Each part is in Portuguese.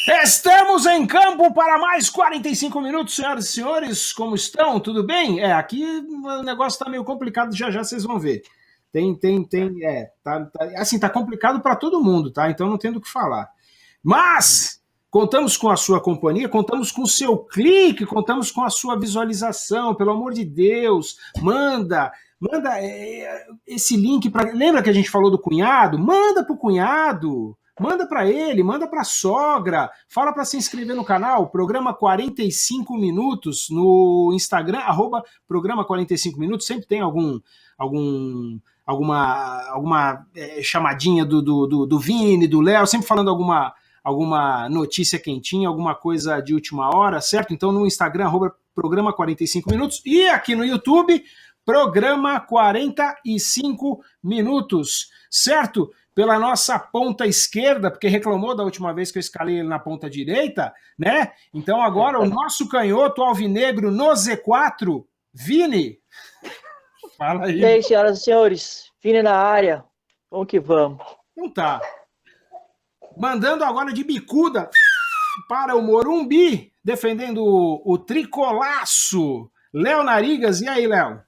Estamos em campo para mais 45 minutos, senhoras e senhores, como estão? Tudo bem? Aqui o negócio está meio complicado, já vocês vão ver. Tá complicado para todo mundo, tá? Então não tem do que falar. Mas contamos com a sua companhia, contamos com o seu clique, contamos com a sua visualização, pelo amor de Deus, manda esse link para. Lembra que a gente falou do cunhado? Manda pro cunhado. Manda para ele, manda para a sogra, fala para se inscrever no canal, programa 45 minutos no Instagram, programa 45 minutos, sempre tem alguma chamadinha do Vini, do Léo, sempre falando alguma notícia quentinha, alguma coisa de última hora, certo? Então no Instagram, programa 45 minutos, e aqui no YouTube, programa 45 minutos, certo? Pela nossa ponta esquerda, porque reclamou da última vez que eu escalei ele na ponta direita, né? Então agora o nosso canhoto alvinegro no Z4, Vini. Fala aí. E aí, senhoras e senhores, Vini na área, vamos que vamos. Então tá. Mandando agora de bicuda para o Morumbi, defendendo o tricolaço, Léo Narigas. E aí, Léo?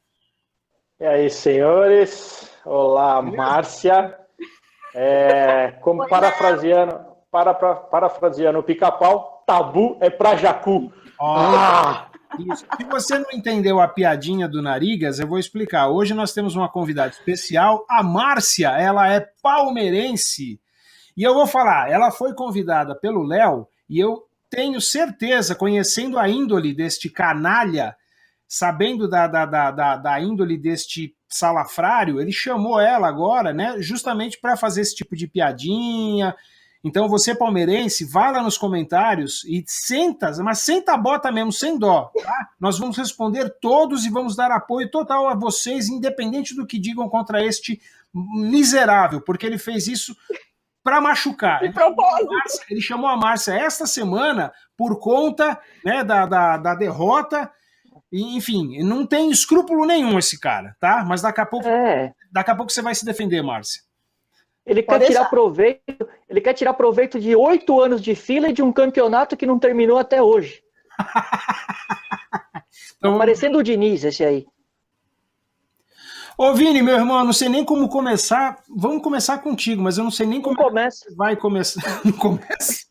E aí, senhores? Olá, Márcia. Como parafraseando o Pica-Pau, tabu é pra jacu. Isso. Se você não entendeu a piadinha do Narigas, eu vou explicar. Hoje nós temos uma convidada especial, a Márcia, ela é palmeirense. E eu vou falar, ela foi convidada pelo Léo, e eu tenho certeza, conhecendo a índole deste canalha, sabendo da índole deste salafrário, ele chamou ela agora, né, justamente para fazer esse tipo de piadinha. Então você, palmeirense, vai lá nos comentários e senta a bota mesmo, sem dó, tá? Nós vamos responder todos e vamos dar apoio total a vocês, independente do que digam contra este miserável, porque ele fez isso para machucar. Ele chamou a Márcia esta semana por conta, né, da derrota. Enfim, não tem escrúpulo nenhum esse cara, tá? Mas daqui a pouco você vai se defender, Márcia. Ele quer tirar proveito de 8 anos de fila e de um campeonato que não terminou até hoje. Então, parecendo o Diniz, esse aí. Ô, Vini, meu irmão, eu não sei nem como começar. Vamos começar contigo, mas eu não sei nem como vai começar. Não começa?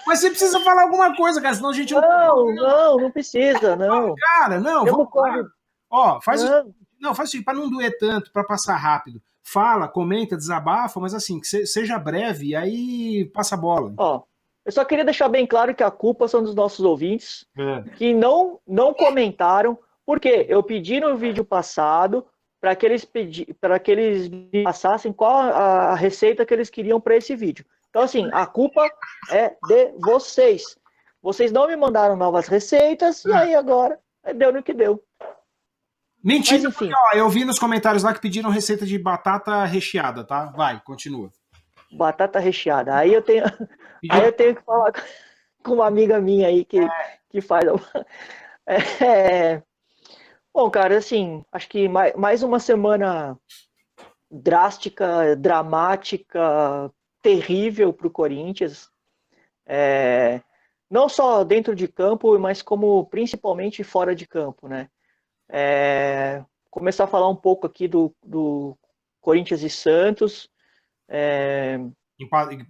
Mas você precisa falar alguma coisa, cara, senão a gente não precisa, não. Cara, não, vamos lá. Ó, faz isso para não doer tanto, para passar rápido. Fala, comenta, desabafa, mas assim, que seja breve, e aí passa a bola. Ó, eu só queria deixar bem claro que a culpa são dos nossos ouvintes, que não comentaram, porque eu pedi no vídeo passado para que eles me passassem qual a receita que eles queriam para esse vídeo. Então, assim, a culpa é de vocês. Vocês não me mandaram novas receitas, e aí agora deu no que deu. Mentira, mas, enfim. Porque, eu vi nos comentários lá que pediram receita de batata recheada, tá? Vai, continua. Batata recheada. Aí eu tenho que falar com uma amiga minha aí que faz. Bom, cara, assim, acho que mais uma semana drástica, dramática, terrível para o Corinthians. Não só dentro de campo, mas como principalmente fora de campo, né? Começar a falar um pouco aqui do Corinthians e Santos.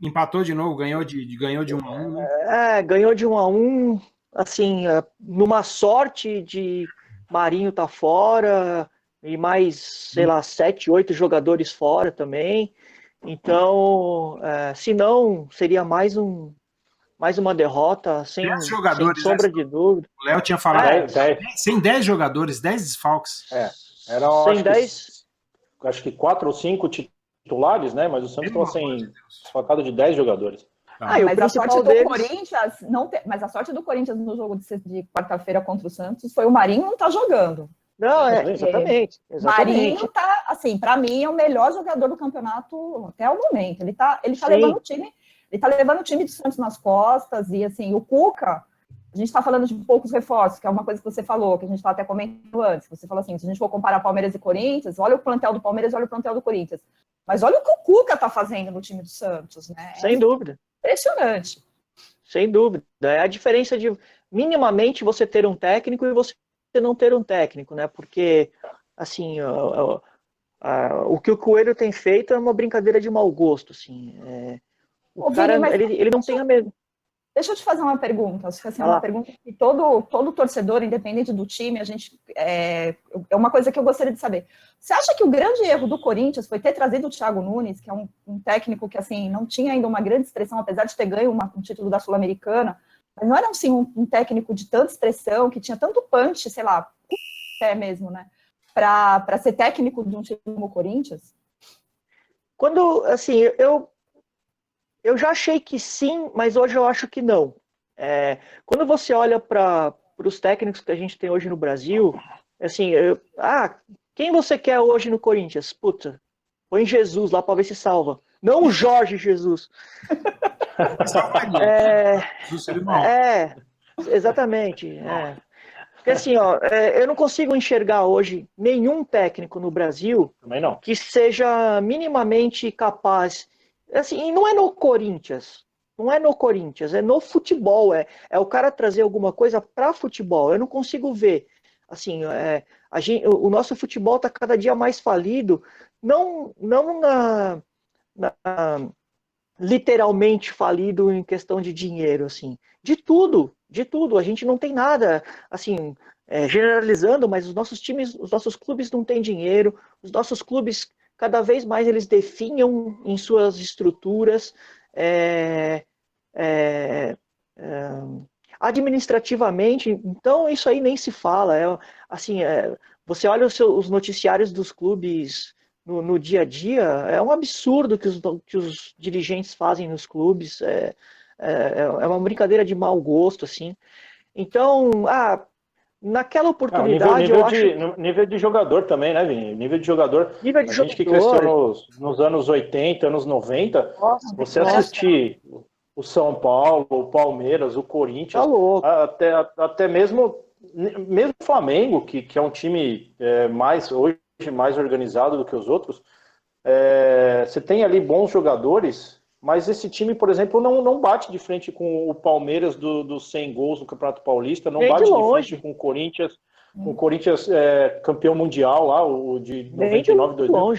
Empatou de novo, ganhou de 1-1, né? Ganhou de 1-1, assim, numa sorte de Marinho tá fora, e mais, sei lá, 7, 8 jogadores fora também. Então, se não, seria mais uma derrota, sem sombra de dúvida. O Léo tinha falado sem 10 jogadores, 10 desfalques. Eram, acho que 4 ou 5 titulares, né? Mas o Santos estava desfalcado de 10 jogadores. Mas a sorte do Corinthians mas a sorte do Corinthians no jogo de quarta-feira contra o Santos foi o Marinho não tá jogando. Não, exatamente. Marinho tá, assim, para mim é o melhor jogador do campeonato até o momento. Ele tá levando o time de Santos nas costas, e assim, o Cuca, a gente está falando de poucos reforços, que é uma coisa que você falou, que a gente estava até comentando antes. Você falou assim, se a gente for comparar Palmeiras e Corinthians, olha o plantel do Palmeiras, olha o plantel do Corinthians. Mas olha o que o Cuca está fazendo no time do Santos, né? Sem dúvida. Impressionante. Sem dúvida. É a diferença de minimamente você ter um técnico e você não ter um técnico, né? Porque, assim, o que o Coelho tem feito é uma brincadeira de mau gosto, assim. O cara, Vini, ele não tem a mesma. deixa eu te fazer uma pergunta. Assim, uma pergunta que todo torcedor, independente do time, é uma coisa que eu gostaria de saber. Você acha que o grande erro do Corinthians foi ter trazido o Thiago Nunes, que é um técnico que assim não tinha ainda uma grande expressão, apesar de ter ganho um título da Sul-Americana, mas não era assim, um técnico de tanta expressão, que tinha tanto punch, sei lá, até mesmo, né? Para ser técnico de um time como o Corinthians? Quando, assim, eu já achei que sim, mas hoje eu acho que não. Quando você olha para os técnicos que a gente tem hoje no Brasil, assim, quem você quer hoje no Corinthians? Puta, põe Jesus lá para ver se salva. Não o Jorge Jesus. Exatamente. Porque assim, eu não consigo enxergar hoje nenhum técnico no Brasil que seja minimamente capaz. Assim, e não é no Corinthians. Não é no Corinthians, é no futebol. É o cara trazer alguma coisa para futebol. Eu não consigo ver. Assim, o nosso futebol está cada dia mais falido, não literalmente falido em questão de dinheiro, assim. De tudo. A gente não tem nada, assim, generalizando, mas os nossos times, os nossos clubes não têm dinheiro, os nossos clubes, cada vez mais, eles definham em suas estruturas, administrativamente, então isso aí nem se fala. Assim, você olha os noticiários dos clubes no dia a dia, é um absurdo que os dirigentes fazem nos clubes, é uma brincadeira de mau gosto, assim. Então, naquela oportunidade, nível de jogador também, né, Vini? Nível de jogador. A gente que cresceu nos anos 80, anos 90, você assistir o São Paulo, o Palmeiras, o Corinthians, até mesmo o Flamengo, que é um time hoje mais organizado do que os outros, você tem ali bons jogadores, mas esse time, por exemplo, não bate de frente com o Palmeiras dos 100 gols no Campeonato Paulista, não bate de frente com o Corinthians campeão mundial lá, o de 99, 2000, o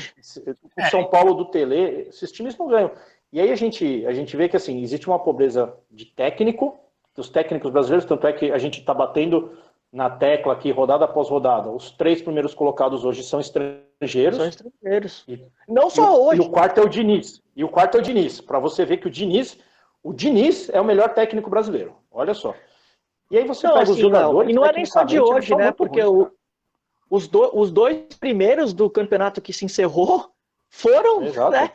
São Paulo do Tele, esses times não ganham. E aí a gente vê que assim, existe uma pobreza de técnico, dos técnicos brasileiros, tanto é que a gente está batendo na tecla aqui, rodada após rodada. Os 3 primeiros colocados hoje são estrangeiros. Não só hoje. E o quarto é o Diniz. Para você ver que o Diniz é o melhor técnico brasileiro. Olha só. E aí você pega os jogadores... E não é nem só de hoje, né? Porque os 2 primeiros do campeonato que se encerrou foram... Exato. Né?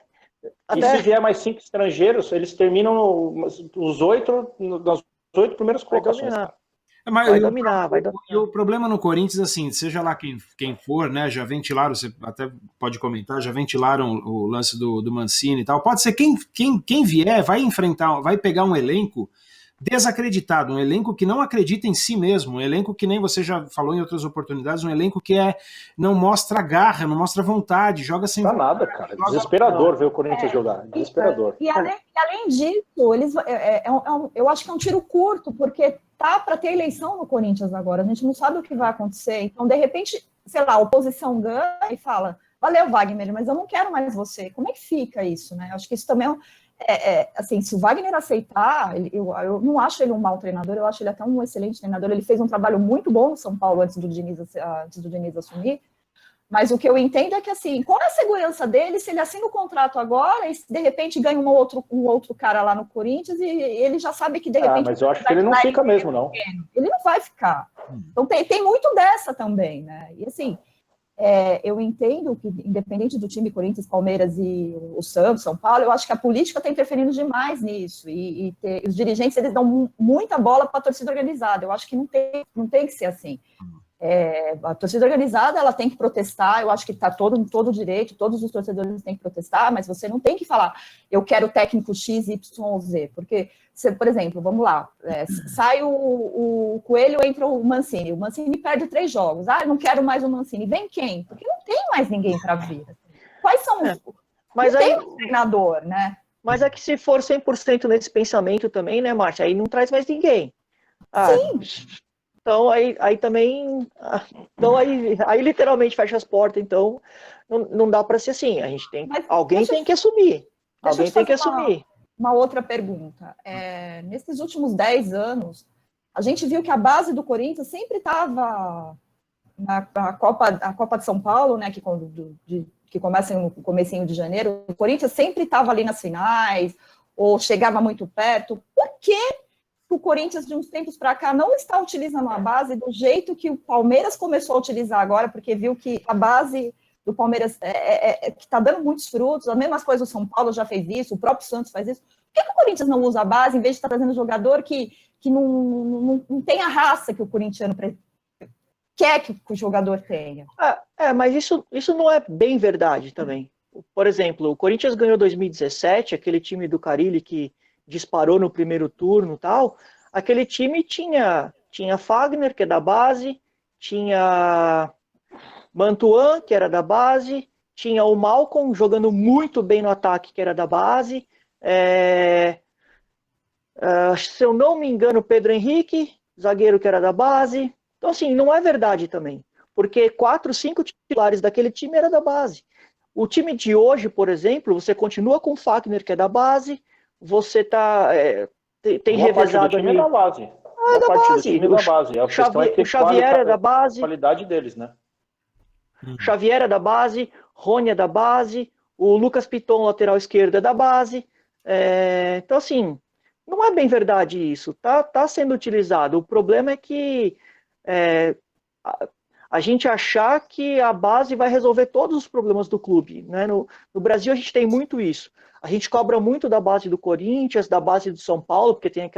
E se vier mais 5 estrangeiros, eles terminam os 8 primeiros colocações. Vai dominar. E o problema no Corinthians, assim, seja lá quem for, né, já ventilaram, você até pode comentar, já ventilaram o lance do Mancini e tal, pode ser quem vier, vai pegar um elenco desacreditado, um elenco que não acredita em si mesmo, um elenco que nem você já falou em outras oportunidades, um elenco que não mostra garra, não mostra vontade, joga sem... Não dá nada, cara. Desesperador ver o Corinthians jogar. Desesperador. E além disso, eu acho que é um tiro curto, porque tá para ter eleição no Corinthians agora, a gente não sabe o que vai acontecer, então de repente, sei lá, a oposição ganha e fala, valeu Wagner, mas eu não quero mais você. Como é que fica isso, né? Eu acho que isso também assim, se o Wagner aceitar, eu não acho ele um mau treinador, eu acho ele até um excelente treinador, ele fez um trabalho muito bom no São Paulo antes do Diniz assumir, mas o que eu entendo é que, assim, qual é a segurança dele se ele assina o contrato agora e de repente ganha um outro cara lá no Corinthians e ele já sabe que de repente... mas eu acho que ele não fica mesmo, não. Ele não vai ficar. Então tem muito dessa também, né? E assim, eu entendo que, independente do time Corinthians, Palmeiras e o Santos, São Paulo, eu acho que a política está interferindo demais nisso e os dirigentes, eles dão muita bola para a torcida organizada. Eu acho que não tem que ser assim. A torcida organizada, ela tem que protestar, eu acho que está todo direito, todos os torcedores têm que protestar, mas você não tem que falar, eu quero técnico X, Y, Z, porque, por exemplo, vamos lá, sai o Coelho, entra o Mancini perde 3 jogos, eu não quero mais o Mancini, vem quem? Porque não tem mais ninguém para vir. Quais são os... Mas não aí... tem um treinador, né? Mas é que se for 100% nesse pensamento também, né, Márcia, aí não traz mais ninguém. Sim. Então aí também, então aí literalmente fecha as portas, então não dá para ser assim. A gente tem, alguém tem que assumir. Alguém tem que assumir. Uma outra pergunta. Nesses últimos 10 anos, a gente viu que a base do Corinthians sempre estava na Copa de São Paulo, né, que começa no comecinho de janeiro. O Corinthians sempre estava ali nas finais, ou chegava muito perto. Por que o Corinthians, de uns tempos para cá, não está utilizando a base do jeito que o Palmeiras começou a utilizar agora, porque viu que a base do Palmeiras que está dando muitos frutos, as mesmas coisas o São Paulo já fez isso, o próprio Santos faz isso. Por que o Corinthians não usa a base, em vez de estar trazendo jogador que não tem a raça que o corintiano quer que o jogador tenha? Mas isso não é bem verdade também. Por exemplo, o Corinthians ganhou 2017, aquele time do Carille que disparou no primeiro turno e tal. Aquele time tinha Fagner, que é da base, tinha Mantuan, que era da base, tinha o Malcom jogando muito bem no ataque, que era da base. Se eu não me engano, Pedro Henrique, zagueiro que era da base. Então, assim, não é verdade também. Porque 4, 5 titulares daquele time era da base. O time de hoje, por exemplo, você continua com o Fagner, que é da base, você tem revezado ali. É da base. É da base. O Xavier é da base. A qualidade deles, né? Xavier é da base, Rony é da base, o Lucas Piton, lateral esquerdo, é da base. Então, assim, não é bem verdade isso. Tá sendo utilizado. O problema é que a gente achar que a base vai resolver todos os problemas do clube, né? No Brasil a gente tem muito isso. A gente cobra muito da base do Corinthians, da base do São Paulo, porque tem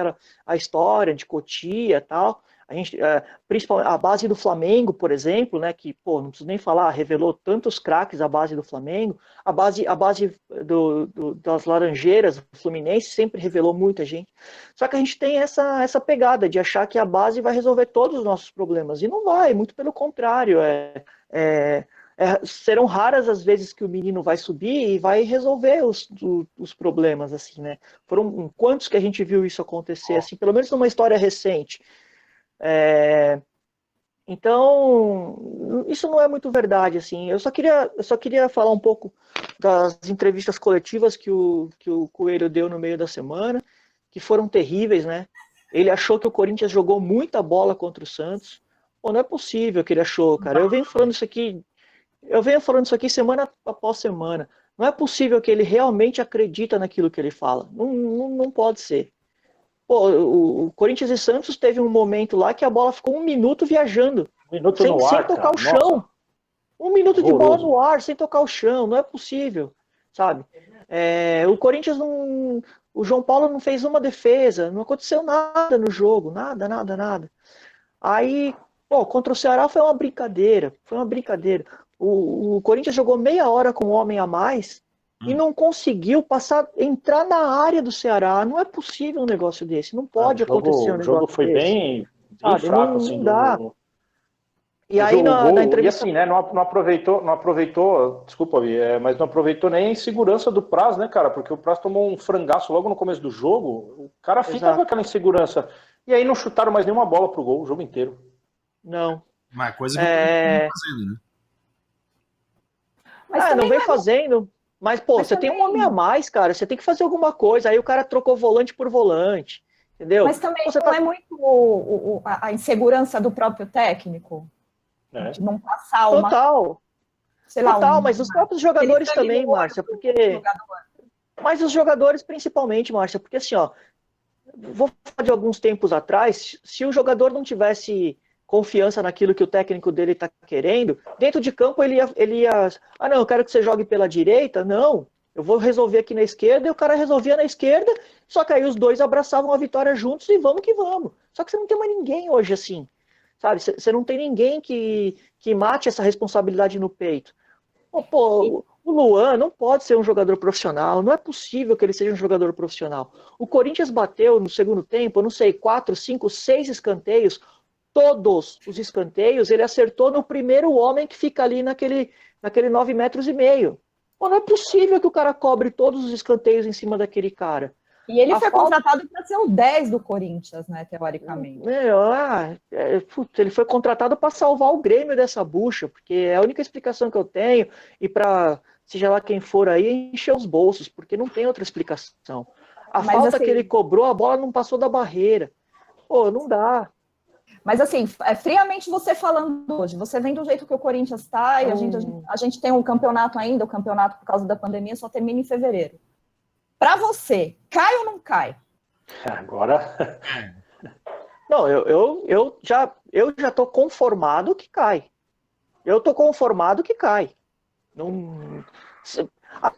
a história de Cotia e tal. Principalmente a base do Flamengo, por exemplo, né? Que, não preciso nem falar, revelou tantos craques a base do Flamengo. A base das Laranjeiras, do Fluminense, sempre revelou muita gente. Só que a gente tem essa pegada de achar que a base vai resolver todos os nossos problemas. E não vai, muito pelo contrário. Serão raras as vezes que o menino vai subir e vai resolver os problemas, assim, né? Foram quantos que a gente viu isso acontecer, assim, pelo menos numa história recente. Então, isso não é muito verdade, assim. Eu só queria falar um pouco das entrevistas coletivas que o Coelho deu no meio da semana, que foram terríveis, né? Ele achou que o Corinthians jogou muita bola contra o Santos. Não é possível que ele achou, cara. Eu venho falando isso aqui semana após semana. Não é possível que ele realmente acredita naquilo que ele fala. Não pode ser. O Corinthians e Santos teve um momento lá que a bola ficou 1 minuto viajando. Sem tocar o chão. 1 minuto de bola no ar, sem tocar o chão. Não é possível, sabe? O Corinthians não... O João Paulo não fez uma defesa. Não aconteceu nada no jogo. Nada. Aí, contra o Ceará foi uma brincadeira. O Corinthians jogou meia hora com um homem a mais e não conseguiu entrar na área do Ceará. Não é possível um negócio desse. Não pode acontecer um negócio desse. O jogo foi bem fraco, não, assim. Não dá. E aí na entrevista... E assim, né, não aproveitou, desculpa, mas não aproveitou nem a insegurança do Praz, né, cara? Porque o Praz tomou um frangaço logo no começo do jogo. O cara fica com aquela insegurança. E aí não chutaram mais nenhuma bola pro gol o jogo inteiro. Não. Mas coisa que não fazendo, né? Mas não vem fazendo. Mas, você tem um homem a mais, cara. Você tem que fazer alguma coisa. Aí o cara trocou volante por volante. Entendeu? Mas também não é muito a insegurança do próprio técnico? De não passar uma... Total. Sei lá, total, mas os próprios jogadores também, Márcia. Porque... Mas os jogadores principalmente, Márcia. Porque assim, vou falar de alguns tempos atrás, se o jogador não tivesse confiança naquilo que o técnico dele está querendo, dentro de campo ele ia... não, eu quero que você jogue pela direita. Não, eu vou resolver aqui na esquerda, e o cara resolvia na esquerda, só que aí os dois abraçavam a vitória juntos e vamos que vamos. Só que você não tem mais ninguém hoje assim, sabe? Você não tem ninguém que mate essa responsabilidade no peito. O Luan não pode ser um jogador profissional, não é possível que ele seja um jogador profissional. O Corinthians bateu no segundo tempo, eu não sei, 4, 5, 6 escanteios, todos os escanteios ele acertou no primeiro homem que fica ali naquele 9,5 metros. Pô, não é possível que o cara cobre todos os escanteios em cima daquele cara. E ele foi contratado para ser o 10 do Corinthians, né, teoricamente. Ele foi contratado para salvar o Grêmio dessa bucha, porque é a única explicação que eu tenho, e para, seja lá quem for aí, encher os bolsos, porque não tem outra explicação. Mas, falta assim, que ele cobrou, a bola não passou da barreira. Pô, não dá. Mas assim, friamente você falando hoje, você vem do jeito que o Corinthians está, e a gente tem um campeonato ainda, o campeonato por causa da pandemia só termina em fevereiro. Para você, cai ou não cai? Agora... Não, eu já tô conformado que cai. Eu tô conformado que cai. Não... Você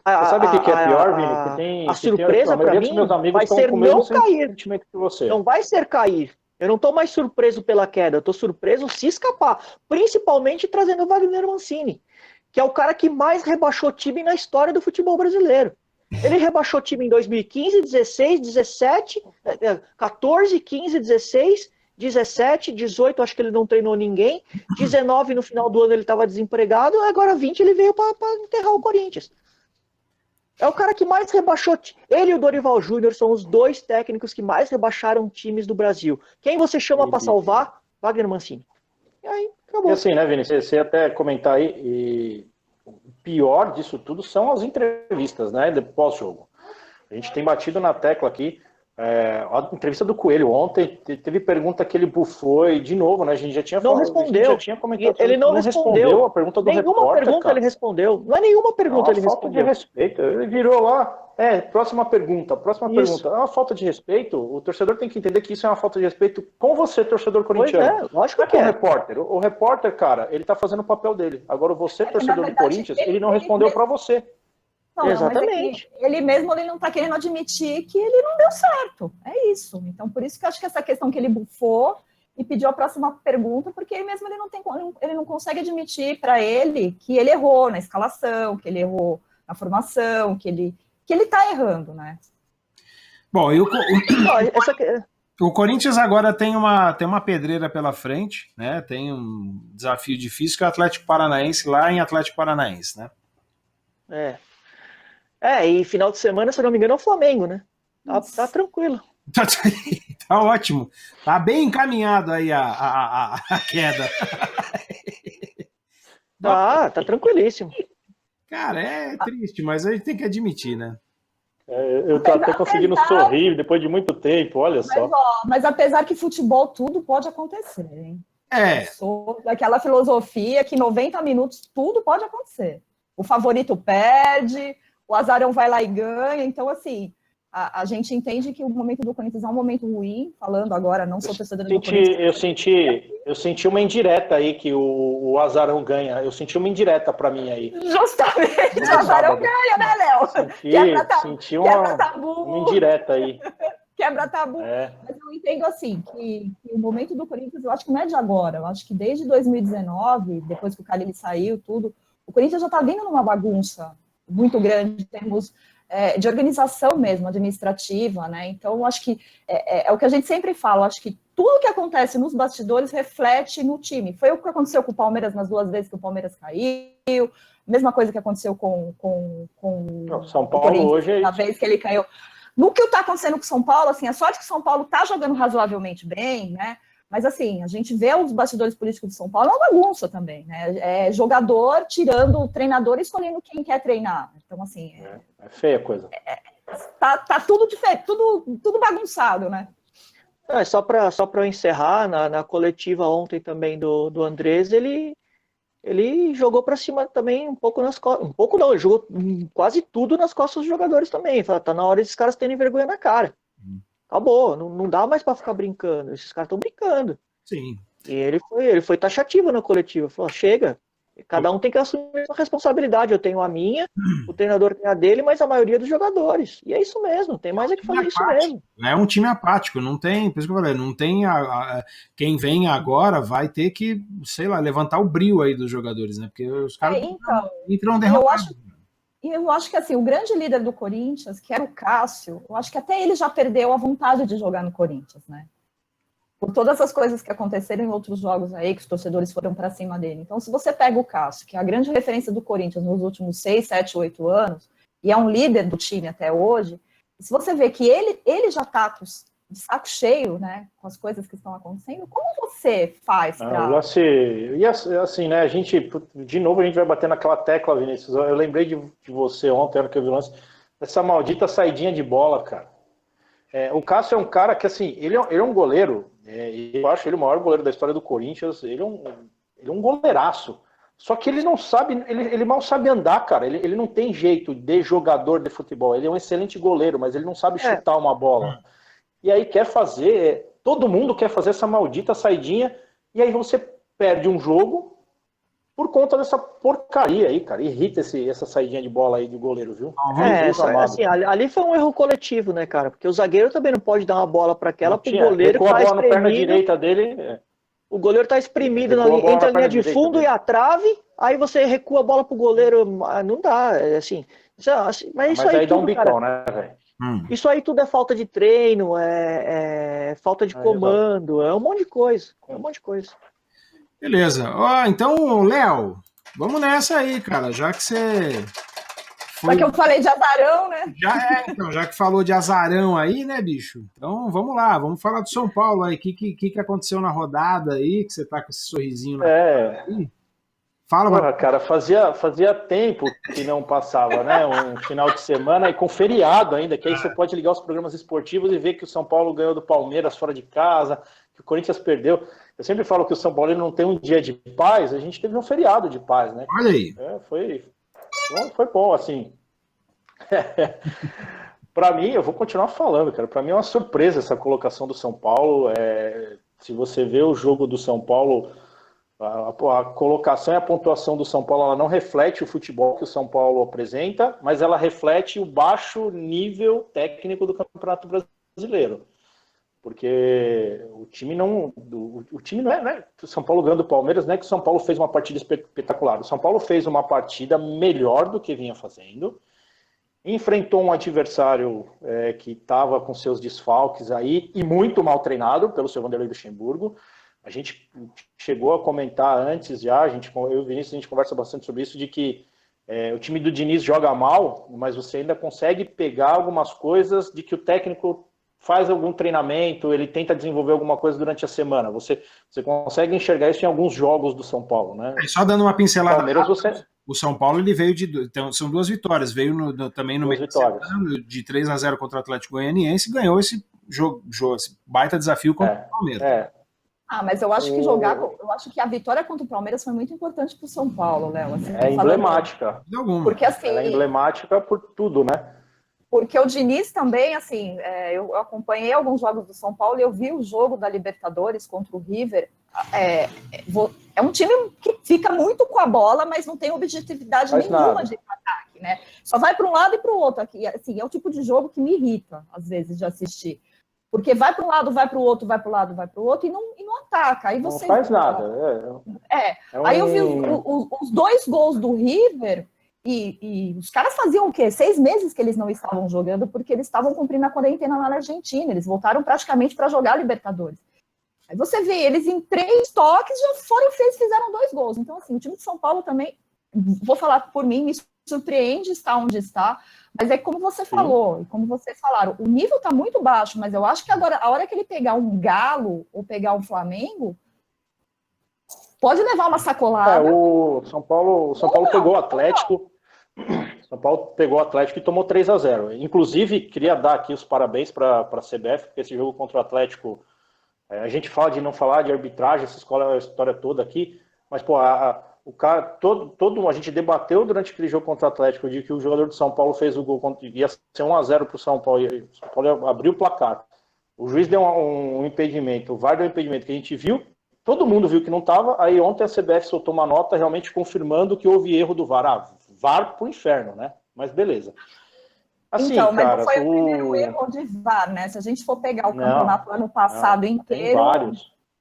sabe o que é pior, Vini? A surpresa para mim vai ser não cair. Que você. Não vai ser cair. Eu não estou mais surpreso pela queda, eu estou surpreso se escapar. Principalmente trazendo o Wagner Mancini, que é o cara que mais rebaixou time na história do futebol brasileiro. Ele rebaixou time em 2015, 16, 17, 14, 15, 16, 17, 18, acho que ele não treinou ninguém. 19, no final do ano ele estava desempregado, agora 20 ele veio para enterrar o Corinthians. É o cara que mais rebaixou. Ele e o Dorival Júnior são os dois técnicos que mais rebaixaram times do Brasil. Quem você chama para salvar? Wagner Mancini. E aí, acabou. E assim, né, Vini? Você até comentar aí, e o pior disso tudo são as entrevistas, né, de pós-jogo. A gente tem batido na tecla aqui. A entrevista do Coelho ontem, teve pergunta que ele bufou e de novo, né? A gente já tinha falado. Não respondeu. Já tinha comentado. Ele não respondeu a pergunta do nenhuma repórter. Pergunta cara. Ele respondeu. Não é nenhuma pergunta ele falta respondeu. De respeito. Ele virou lá. Próxima pergunta. Pergunta. É uma falta de respeito. O torcedor tem que entender que isso é uma falta de respeito com você, torcedor corintiano. Lógico que é. O repórter. O repórter, cara, ele tá fazendo o papel dele. Agora você, torcedor do Corinthians, ele não respondeu para você. Não, exatamente. Ele mesmo ele não está querendo admitir que ele não deu certo. É isso. Então, por isso que eu acho que essa questão que ele bufou e pediu a próxima pergunta, porque ele mesmo ele não consegue admitir para ele que ele errou na escalação, que ele errou na formação, que ele está errando, né? Bom, o Corinthians agora tem uma pedreira pela frente, né? Tem um desafio difícil que é o Atlético Paranaense lá em Atlético Paranaense, né? E final de semana, se eu não me engano, é o Flamengo, né? Tá tranquilo. Tá ótimo. Tá bem encaminhado aí a queda. Tá tranquilíssimo. Cara, é triste, mas a gente tem que admitir, né? Eu tô até conseguindo sorrir depois de muito tempo, olha só. Mas apesar que futebol tudo pode acontecer, hein? Eu sou daquela filosofia que 90 minutos tudo pode acontecer. O favorito perde, o azarão vai lá e ganha. Então, assim, a gente entende que o momento do Corinthians é um momento ruim, falando agora, não sou torcedora do Corinthians. Eu senti uma indireta aí que o azarão ganha. Eu senti uma indireta pra mim aí. Justamente, o azarão ganha, né, Léo? Senti uma indireta aí. Quebra tabu. Mas eu entendo, assim, que o momento do Corinthians, eu acho que não é de agora. Eu acho que desde 2019, depois que o Carille saiu, tudo, o Corinthians já tá vindo numa bagunça muito grande em termos de organização mesmo, administrativa, né? Então, eu acho que é o que a gente sempre fala, eu acho que tudo que acontece nos bastidores reflete no time. Foi o que aconteceu com o Palmeiras nas 2 vezes que o Palmeiras caiu, mesma coisa que aconteceu com São Paulo hoje na vez que ele caiu. No que está acontecendo com o São Paulo, assim, a sorte que o São Paulo está jogando razoavelmente bem, né? Mas, assim, a gente vê os bastidores políticos de São Paulo, é uma bagunça também, né? É jogador tirando o treinador e escolhendo quem quer treinar. Então, assim... É feia a coisa. Tá tudo diferente, tudo bagunçado, né? Só para eu encerrar, na coletiva ontem também do Andrés, ele jogou para cima também um pouco nas costas. Um pouco não, ele jogou quase tudo nas costas dos jogadores também. Fala, tá na hora desses caras terem vergonha na cara. Acabou, não dá mais para ficar brincando. Esses caras estão brincando. Sim. E ele foi taxativo na coletiva. Falou, chega, cada um tem que assumir a sua responsabilidade. Eu tenho a minha, o treinador tem a dele, mas a maioria dos jogadores. E é isso mesmo, tem mais que fazer isso mesmo. É um time apático, não tem, por isso que eu falei, não tem quem vem agora vai ter que, sei lá, levantar o brio aí dos jogadores, né? Porque os caras entram derrotados. Eu acho que assim, o grande líder do Corinthians, que era o Cássio, eu acho que até ele já perdeu a vontade de jogar no Corinthians, né? por todas as coisas que aconteceram em outros jogos aí, que os torcedores foram para cima dele. Então, se você pega o Cássio, que é a grande referência do Corinthians nos últimos 6, 7, 8 anos, e é um líder do time até hoje, se você vê que ele já está de saco cheio, né, com as coisas que estão acontecendo, como você faz para... E assim, né, a gente, de novo, a gente vai bater naquela tecla, Vinícius. Eu lembrei de você ontem, era que eu vi o lance, essa maldita saidinha de bola, cara. O Cássio é um cara que, assim, ele é um goleiro, eu acho ele o maior goleiro da história do Corinthians, ele é um goleiraço. Só que ele não sabe, ele mal sabe andar, cara. Ele não tem jeito de jogador de futebol. Ele é um excelente goleiro, mas ele não sabe chutar uma bola. E aí todo mundo quer fazer essa maldita saidinha, e aí você perde um jogo por conta dessa porcaria aí, cara. Irrita essa saidinha de bola aí do goleiro, viu? Assim, ali foi um erro coletivo, né, cara? Porque o zagueiro também não pode dar uma bola para aquela, pro goleiro tá espremido. Na perna direita dele. O goleiro tá espremido entre a linha de fundo e a trave, aí você recua a bola pro goleiro, não dá, assim. Mas isso aí dá um bicão, né, velho? Isso aí tudo é falta de treino, falta de comando, é um monte de coisa. Beleza. Então, Léo, vamos nessa aí, cara, já que você... Só que eu falei de azarão, né? Já que falou de azarão aí, né, bicho? Então, vamos lá, vamos falar do São Paulo aí. O que aconteceu na rodada aí, que você tá com esse sorrisinho na cara aí? Fala, cara, fazia tempo que não passava, né? Um final de semana e com feriado ainda, que aí você pode ligar os programas esportivos e ver que o São Paulo ganhou do Palmeiras fora de casa, que o Corinthians perdeu. Eu sempre falo que o São Paulo não tem um dia de paz, a gente teve um feriado de paz, né? Olha aí. Foi bom, assim. Para mim, eu vou continuar falando, cara. Para mim é uma surpresa essa colocação do São Paulo. Se você vê o jogo do São Paulo, a colocação e a pontuação do São Paulo, ela não reflete o futebol que o São Paulo apresenta, mas ela reflete o baixo nível técnico do Campeonato Brasileiro. Porque o time não é, né? O São Paulo ganhando do Palmeiras, não é que o São Paulo fez uma partida espetacular. O São Paulo fez uma partida melhor do que vinha fazendo, enfrentou um adversário que estava com seus desfalques aí e muito mal treinado pelo seu Vanderlei Luxemburgo. A gente chegou a comentar antes já, eu e o Vinícius, a gente conversa bastante sobre isso, de que o time do Diniz joga mal, mas você ainda consegue pegar algumas coisas de que o técnico faz algum treinamento, ele tenta desenvolver alguma coisa durante a semana. Você consegue enxergar isso em alguns jogos do São Paulo, né? Só dando uma pincelada. Palmeiras, O São Paulo ele veio então, são 2 vitórias, veio também no meio de 3-0 contra o Atlético Goianiense e ganhou esse jogo, esse baita desafio contra o Palmeiras. Mas eu acho que eu acho que a vitória contra o Palmeiras foi muito importante para o São Paulo, Léo. Assim, emblemática. Porque, assim, ela é emblemática por tudo, né? Porque o Diniz também, assim, eu acompanhei alguns jogos do São Paulo e eu vi o jogo da Libertadores contra o River. É um time que fica muito com a bola, mas não tem objetividade nenhuma de ataque, né? Só vai para um lado e para o outro. Aqui, assim, é o tipo de jogo que me irrita, às vezes, de assistir. Porque vai para um lado, vai para o outro, vai para o lado, vai para o outro e não ataca. Aí você não faz nada. Aí eu vi os 2 gols do River e os caras faziam o quê? 6 meses que eles não estavam jogando porque eles estavam cumprindo a quarentena lá na Argentina. Eles voltaram praticamente para jogar a Libertadores. Aí você vê, eles em 3 toques já fizeram 2 gols. Então, assim, o time de São Paulo também, vou falar por mim, me surpreende estar onde está, mas é como você falou, e como vocês falaram, o nível está muito baixo, mas eu acho que agora, a hora que ele pegar um Galo ou pegar um Flamengo, pode levar uma sacolada. O São Paulo pegou o Atlético. São Paulo pegou o Atlético e tomou 3-0. Inclusive, queria dar aqui os parabéns para a CBF, porque esse jogo contra o Atlético, a gente fala de não falar de arbitragem, essa história toda aqui, mas, pô, o cara, a gente debateu durante aquele jogo contra o Atlético de que o jogador do São Paulo fez o gol, ia ser 1-0 para o São Paulo, e o São Paulo abriu o placar. O juiz deu um impedimento, o VAR deu um impedimento que a gente viu, todo mundo viu que não estava, aí ontem a CBF soltou uma nota realmente confirmando que houve erro do VAR. VAR pro inferno, né? Mas beleza. Assim, então, mas cara, não foi o primeiro erro de VAR, né? Se a gente for pegar o campeonato ano passado inteiro,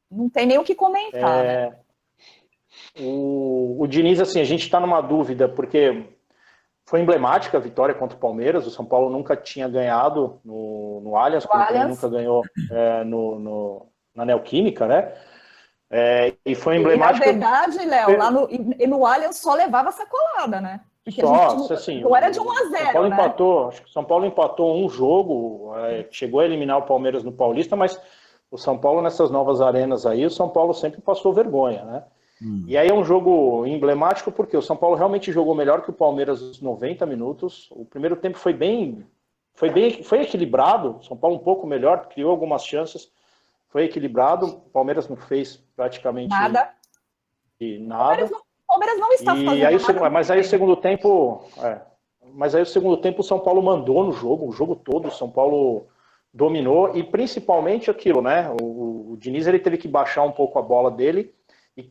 não tem nem o que comentar, né? O Diniz, assim, a gente está numa dúvida, porque foi emblemática a vitória contra o Palmeiras, o São Paulo nunca tinha ganhado no Allianz, como nunca ganhou no na Neoquímica, né? E foi emblemático. E, na verdade, Léo, lá no Allianz só levava sacolada, né? Porque assim, então era de 1-0, São Paulo né? empatou, acho que o São Paulo empatou um jogo, chegou a eliminar o Palmeiras no Paulista, mas o São Paulo nessas novas arenas aí, o São Paulo sempre passou vergonha, né? E aí é um jogo emblemático porque o São Paulo realmente jogou melhor que o Palmeiras nos 90 minutos. O primeiro tempo foi equilibrado, o São Paulo um pouco melhor, criou algumas chances, foi equilibrado, o Palmeiras não fez praticamente nada. O Palmeiras não está fazendo nada. Mas aí o segundo tempo, o São Paulo mandou no jogo, o jogo todo, o São Paulo dominou, e principalmente aquilo, né? O Diniz ele teve que baixar um pouco a bola dele,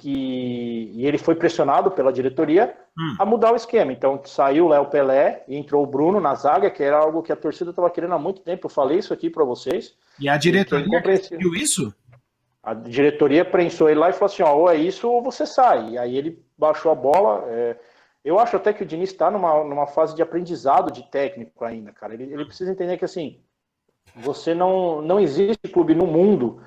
e ele foi pressionado pela diretoria a mudar o esquema. Então saiu o Léo Pelé e entrou o Bruno na zaga, que era algo que a torcida estava querendo há muito tempo. Eu falei isso aqui para vocês. E a diretoria viu isso? A diretoria prensou ele lá e falou assim, ou é isso ou você sai. E aí ele baixou a bola. Eu acho até que o Diniz está numa fase de aprendizado de técnico ainda, cara. Ele precisa entender que assim, você não existe clube no mundo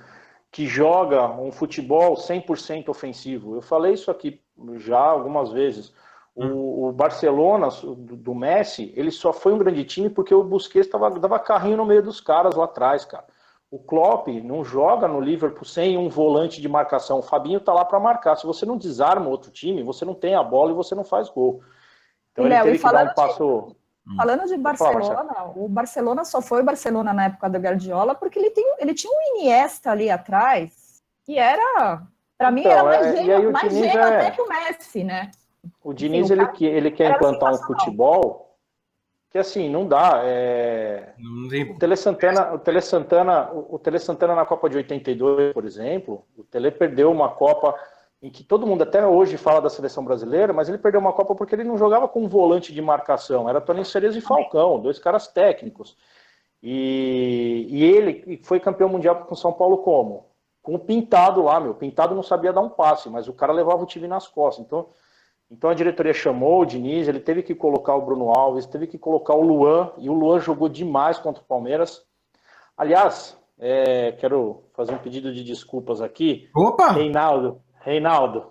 que joga um futebol 100% ofensivo. Eu falei isso aqui já algumas vezes. O Barcelona, do Messi, ele só foi um grande time porque o Busquets dava carrinho no meio dos caras lá atrás, cara. O Klopp não joga no Liverpool sem um volante de marcação. O Fabinho tá lá para marcar. Se você não desarma outro time, você não tem a bola e você não faz gol. Então ele teve que dar um passo... Falando de Barcelona, o Barcelona só foi o Barcelona na época do Guardiola porque ele tinha um Iniesta ali atrás que era, para mim, era mais gênio até que o Messi, né? O Diniz, ele quer implantar um futebol que assim, não dá. O Tele Santana na Copa de 82, por exemplo, o Tele perdeu uma Copa em que todo mundo até hoje fala da seleção brasileira, mas ele perdeu uma Copa porque ele não jogava com um volante de marcação, era Toninho Cerezo e Falcão, dois caras técnicos. E ele foi campeão mundial com São Paulo como? Com o Pintado lá, o Pintado não sabia dar um passe, mas o cara levava o time nas costas. Então a diretoria chamou o Diniz, ele teve que colocar o Bruno Alves, teve que colocar o Luan, e o Luan jogou demais contra o Palmeiras. Aliás, quero fazer um pedido de desculpas aqui. Opa! Reinaldo,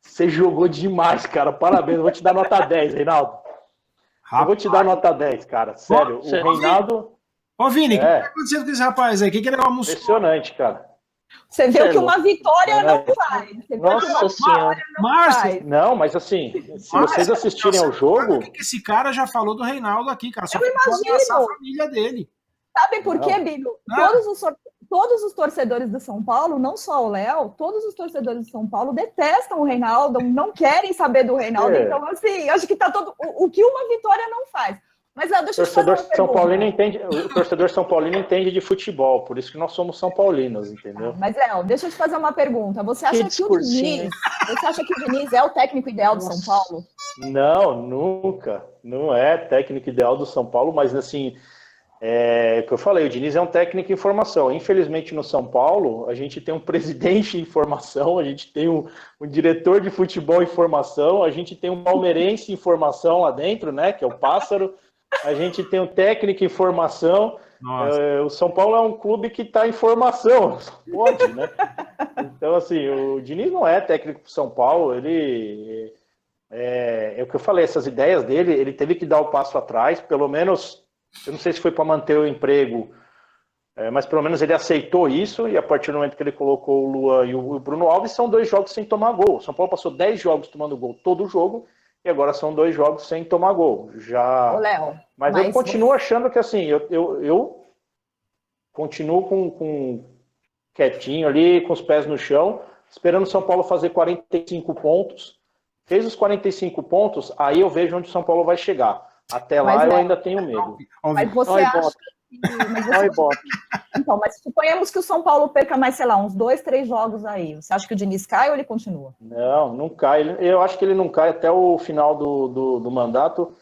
você jogou demais, cara. Parabéns. Eu vou te dar nota 10, Reinaldo. Eu vou te dar nota 10, cara. Sério, o Reinaldo... Ô, Vini, o que tá acontecendo com esse rapaz aí? O que ele almoçou? Impressionante, cara. Você vê o que uma vitória não faz. Nossa Senhora. Márcio! Não, mas assim, se vocês assistirem ao jogo... O que esse cara já falou do Reinaldo aqui, cara? Só eu imagino. A família dele. Sabe por quê, Bino? Todos os torcedores do São Paulo, não só o Léo, todos os torcedores do São Paulo detestam o Reinaldo, não querem saber do Reinaldo. Então, assim, acho que tá todo... O que uma vitória não faz. Mas, Léo, deixa eu te fazer uma pergunta. O torcedor São Paulino entende de futebol, por isso que nós somos São Paulinos, entendeu? Mas, Léo, deixa eu te fazer uma pergunta. Você acha que o Diniz é o técnico ideal do São Paulo? Não, nunca. Não é técnico ideal do São Paulo, mas, assim... o que eu falei, o Diniz é um técnico em formação. Infelizmente, no São Paulo, a gente tem um presidente em formação, a gente tem um diretor de futebol em formação, a gente tem um palmeirense em formação lá dentro, né, que é o Pássaro, a gente tem um técnico em formação. O São Paulo é um clube que está em formação, pode, né? Então, assim, o Diniz não é técnico do São Paulo, ele... É o que eu falei, essas ideias dele, ele teve que dar o passo atrás, pelo menos... Eu não sei se foi para manter o emprego, mas pelo menos ele aceitou isso, e a partir do momento que ele colocou o Luan e o Bruno Alves, são 2 jogos sem tomar gol. O São Paulo passou 10 jogos tomando gol todo jogo, e agora são 2 jogos sem tomar gol. Ô, Léo, mas eu continuo achando que assim, eu continuo com quietinho ali, com os pés no chão, esperando o São Paulo fazer 45 pontos. Fez os 45 pontos, aí eu vejo onde o São Paulo vai chegar. Até lá eu ainda tenho medo. Mas você acha Então, mas suponhamos que o São Paulo perca mais, sei lá, uns 2, 3 jogos aí. Você acha que o Diniz cai ou ele continua? Não cai. Eu acho que ele não cai até o final do mandato.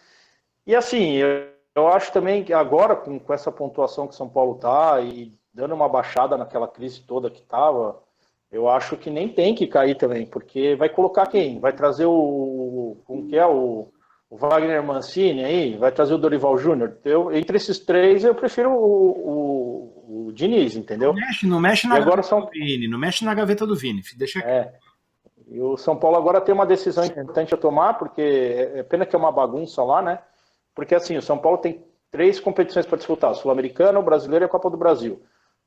E assim, eu acho também que agora, com essa pontuação que o São Paulo tá e dando uma baixada naquela crise toda que tava, eu acho que nem tem que cair também, porque vai colocar quem? Vai trazer o Wagner Mancini aí, vai trazer o Dorival Júnior. Entre esses 3, eu prefiro o o Diniz, entendeu? Não mexe na agora gaveta do Vini, não mexe na gaveta do Vini, deixa aqui. E o São Paulo agora tem uma decisão importante a tomar, porque é pena que é uma bagunça lá, né? Porque assim, o São Paulo tem 3 competições para disputar, Sul-Americana, o Brasileiro e a Copa do Brasil.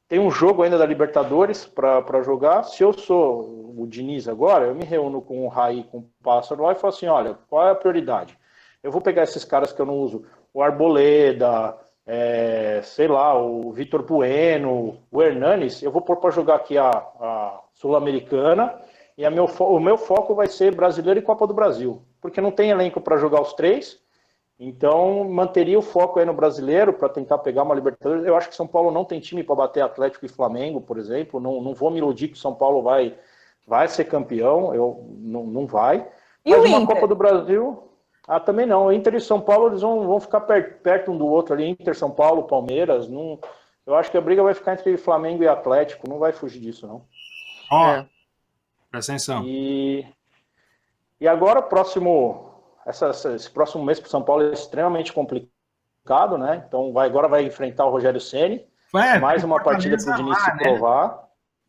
Tem um jogo ainda da Libertadores para jogar. Se eu sou o Diniz agora, eu me reúno com o Raí, com o Pássaro lá e falo assim, olha, qual é a prioridade? Eu vou pegar esses caras que eu não uso, o Arboleda, sei lá, o Vitor Bueno, o Hernanes, eu vou pôr para jogar aqui a Sul-Americana e o meu foco vai ser Brasileiro e Copa do Brasil, porque não tem elenco para jogar os 3, então manteria o foco aí no Brasileiro para tentar pegar uma Libertadores. Eu acho que São Paulo não tem time para bater Atlético e Flamengo, por exemplo, não vou me iludir que São Paulo vai ser campeão, não vai. E mas o uma Inter? Copa do Brasil... também não. O Inter e São Paulo eles vão ficar perto um do outro ali. Inter, São Paulo, Palmeiras. Não, eu acho que a briga vai ficar entre Flamengo e Atlético. Não vai fugir disso, não. Presta atenção. E agora, esse próximo mês para o São Paulo é extremamente complicado, né? Então agora vai enfrentar o Rogério Ceni. Mais uma partida para o Diniz se provar.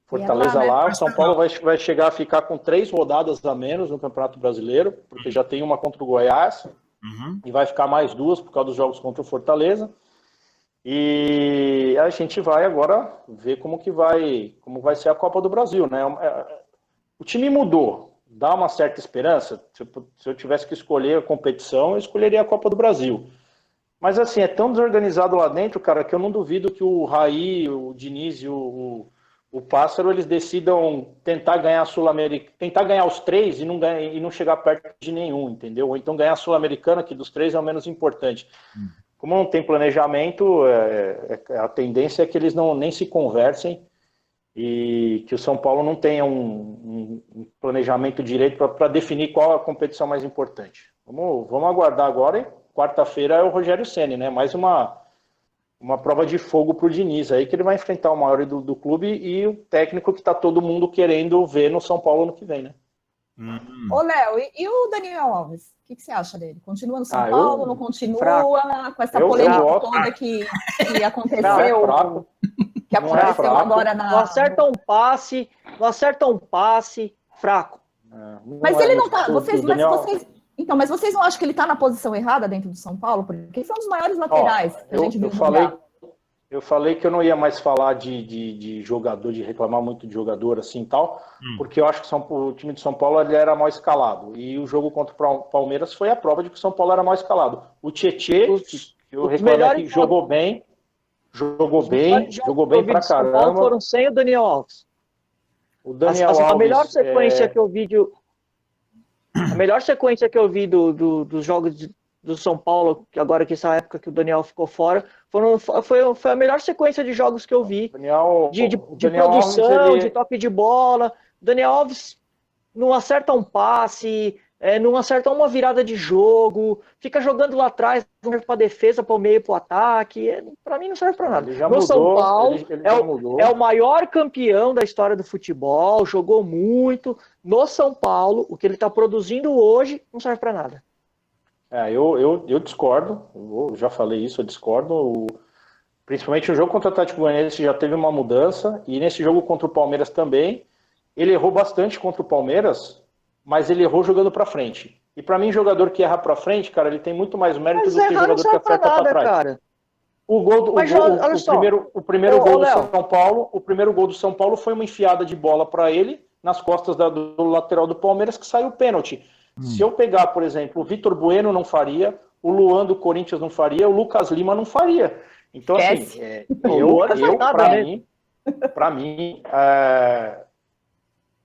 Fortaleza lá, o São Paulo vai chegar a ficar com 3 rodadas a menos no Campeonato Brasileiro, porque já tem uma contra o Goiás, e vai ficar mais 2 por causa dos jogos contra o Fortaleza. E a gente vai agora ver como vai ser a Copa do Brasil, né? O time mudou, dá uma certa esperança. Se eu tivesse que escolher a competição, eu escolheria a Copa do Brasil. Mas assim, é tão desorganizado lá dentro, cara, que eu não duvido que o Raí, o Diniz e o Pássaro, eles decidam tentar ganhar a Sul-Americana, tentar ganhar os 3 e não chegar perto de nenhum, entendeu? Ou então ganhar a Sul-Americana, que dos 3 é o menos importante. Como não tem planejamento, a tendência é que eles nem se conversem e que o São Paulo não tenha um planejamento direito para definir qual a competição mais importante. Vamos aguardar agora, e quarta-feira é o Rogério Ceni, né? Mais uma prova de fogo para o Diniz aí, que ele vai enfrentar o maior do clube e o técnico que está todo mundo querendo ver no São Paulo no que vem, né? Ô, Léo, e o Daniel Alves? O que você acha dele? Continua no São Paulo, não continua? Com essa polêmica toda que aconteceu, que aconteceu agora na... Não acerta um passe, fraco. Mas ele não tá... Mas vocês não acham que ele está na posição errada dentro do São Paulo? Porque ele foi um dos maiores laterais que a gente viu jogar. Eu falei que eu não ia mais falar de jogador, de reclamar muito de jogador assim e tal, porque eu acho que o time de São Paulo ele era mal escalado. E o jogo contra o Palmeiras foi a prova de que o São Paulo era mal escalado. O Tietê, que eu reclamei aqui, jogou bem pra caramba. São Paulo foram sem o Daniel Alves. O Daniel Alves... A melhor sequência que eu vi A melhor sequência que eu vi dos jogos do São Paulo, que agora que essa época que o Daniel ficou fora, foi a melhor sequência de jogos que eu vi. De produção, Alves, de toque de bola. O Daniel Alves não acerta um passe, não acerta uma virada de jogo, fica jogando lá atrás, não serve para defesa, para o meio, para o ataque. Para mim não serve para nada. No São Paulo é o maior campeão da história do futebol, jogou muito. No São Paulo, o que ele está produzindo hoje não serve para nada. Eu discordo, eu já falei isso, eu discordo. Principalmente no jogo contra o Atlético Goianiense já teve uma mudança, e nesse jogo contra o Palmeiras também. Ele errou bastante contra o Palmeiras, mas ele errou jogando para frente. E para mim, jogador que erra para frente, cara, ele tem muito mais mérito do que jogador que acerta para trás. Cara. O primeiro gol do São Paulo foi uma enfiada de bola para ele nas costas do lateral do Palmeiras, que saiu pênalti. Se eu pegar, por exemplo, o Vitor Bueno não faria, o Luan do Corinthians não faria, o Lucas Lima não faria. Então, assim, para mim,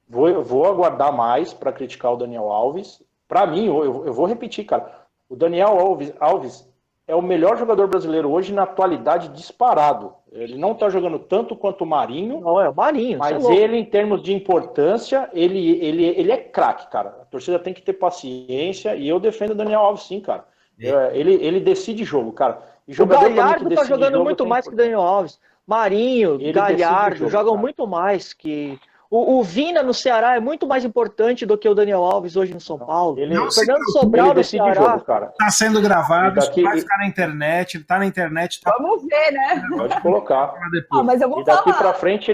vou aguardar mais para criticar o Daniel Alves. Para mim, eu vou repetir, cara, o Daniel Alves é o melhor jogador brasileiro hoje na atualidade disparado. Ele não está jogando tanto quanto o Marinho. Não, é o Marinho. Mas ele, em termos de importância, ele é craque, cara. A torcida tem que ter paciência e eu defendo o Daniel Alves sim, cara. Ele decide jogo, cara. E o Galhardo está jogando muito mais que o Daniel Alves. Marinho, Galhardo jogam muito mais que... O Vina no Ceará é muito mais importante do que o Daniel Alves hoje no São Paulo. Não, o Fernando Sobral no Ceará está sendo gravado, vai ficar na internet, ele está na internet. Tá... Vamos ver, né? Pode colocar. Mas eu vou e daqui falar. para frente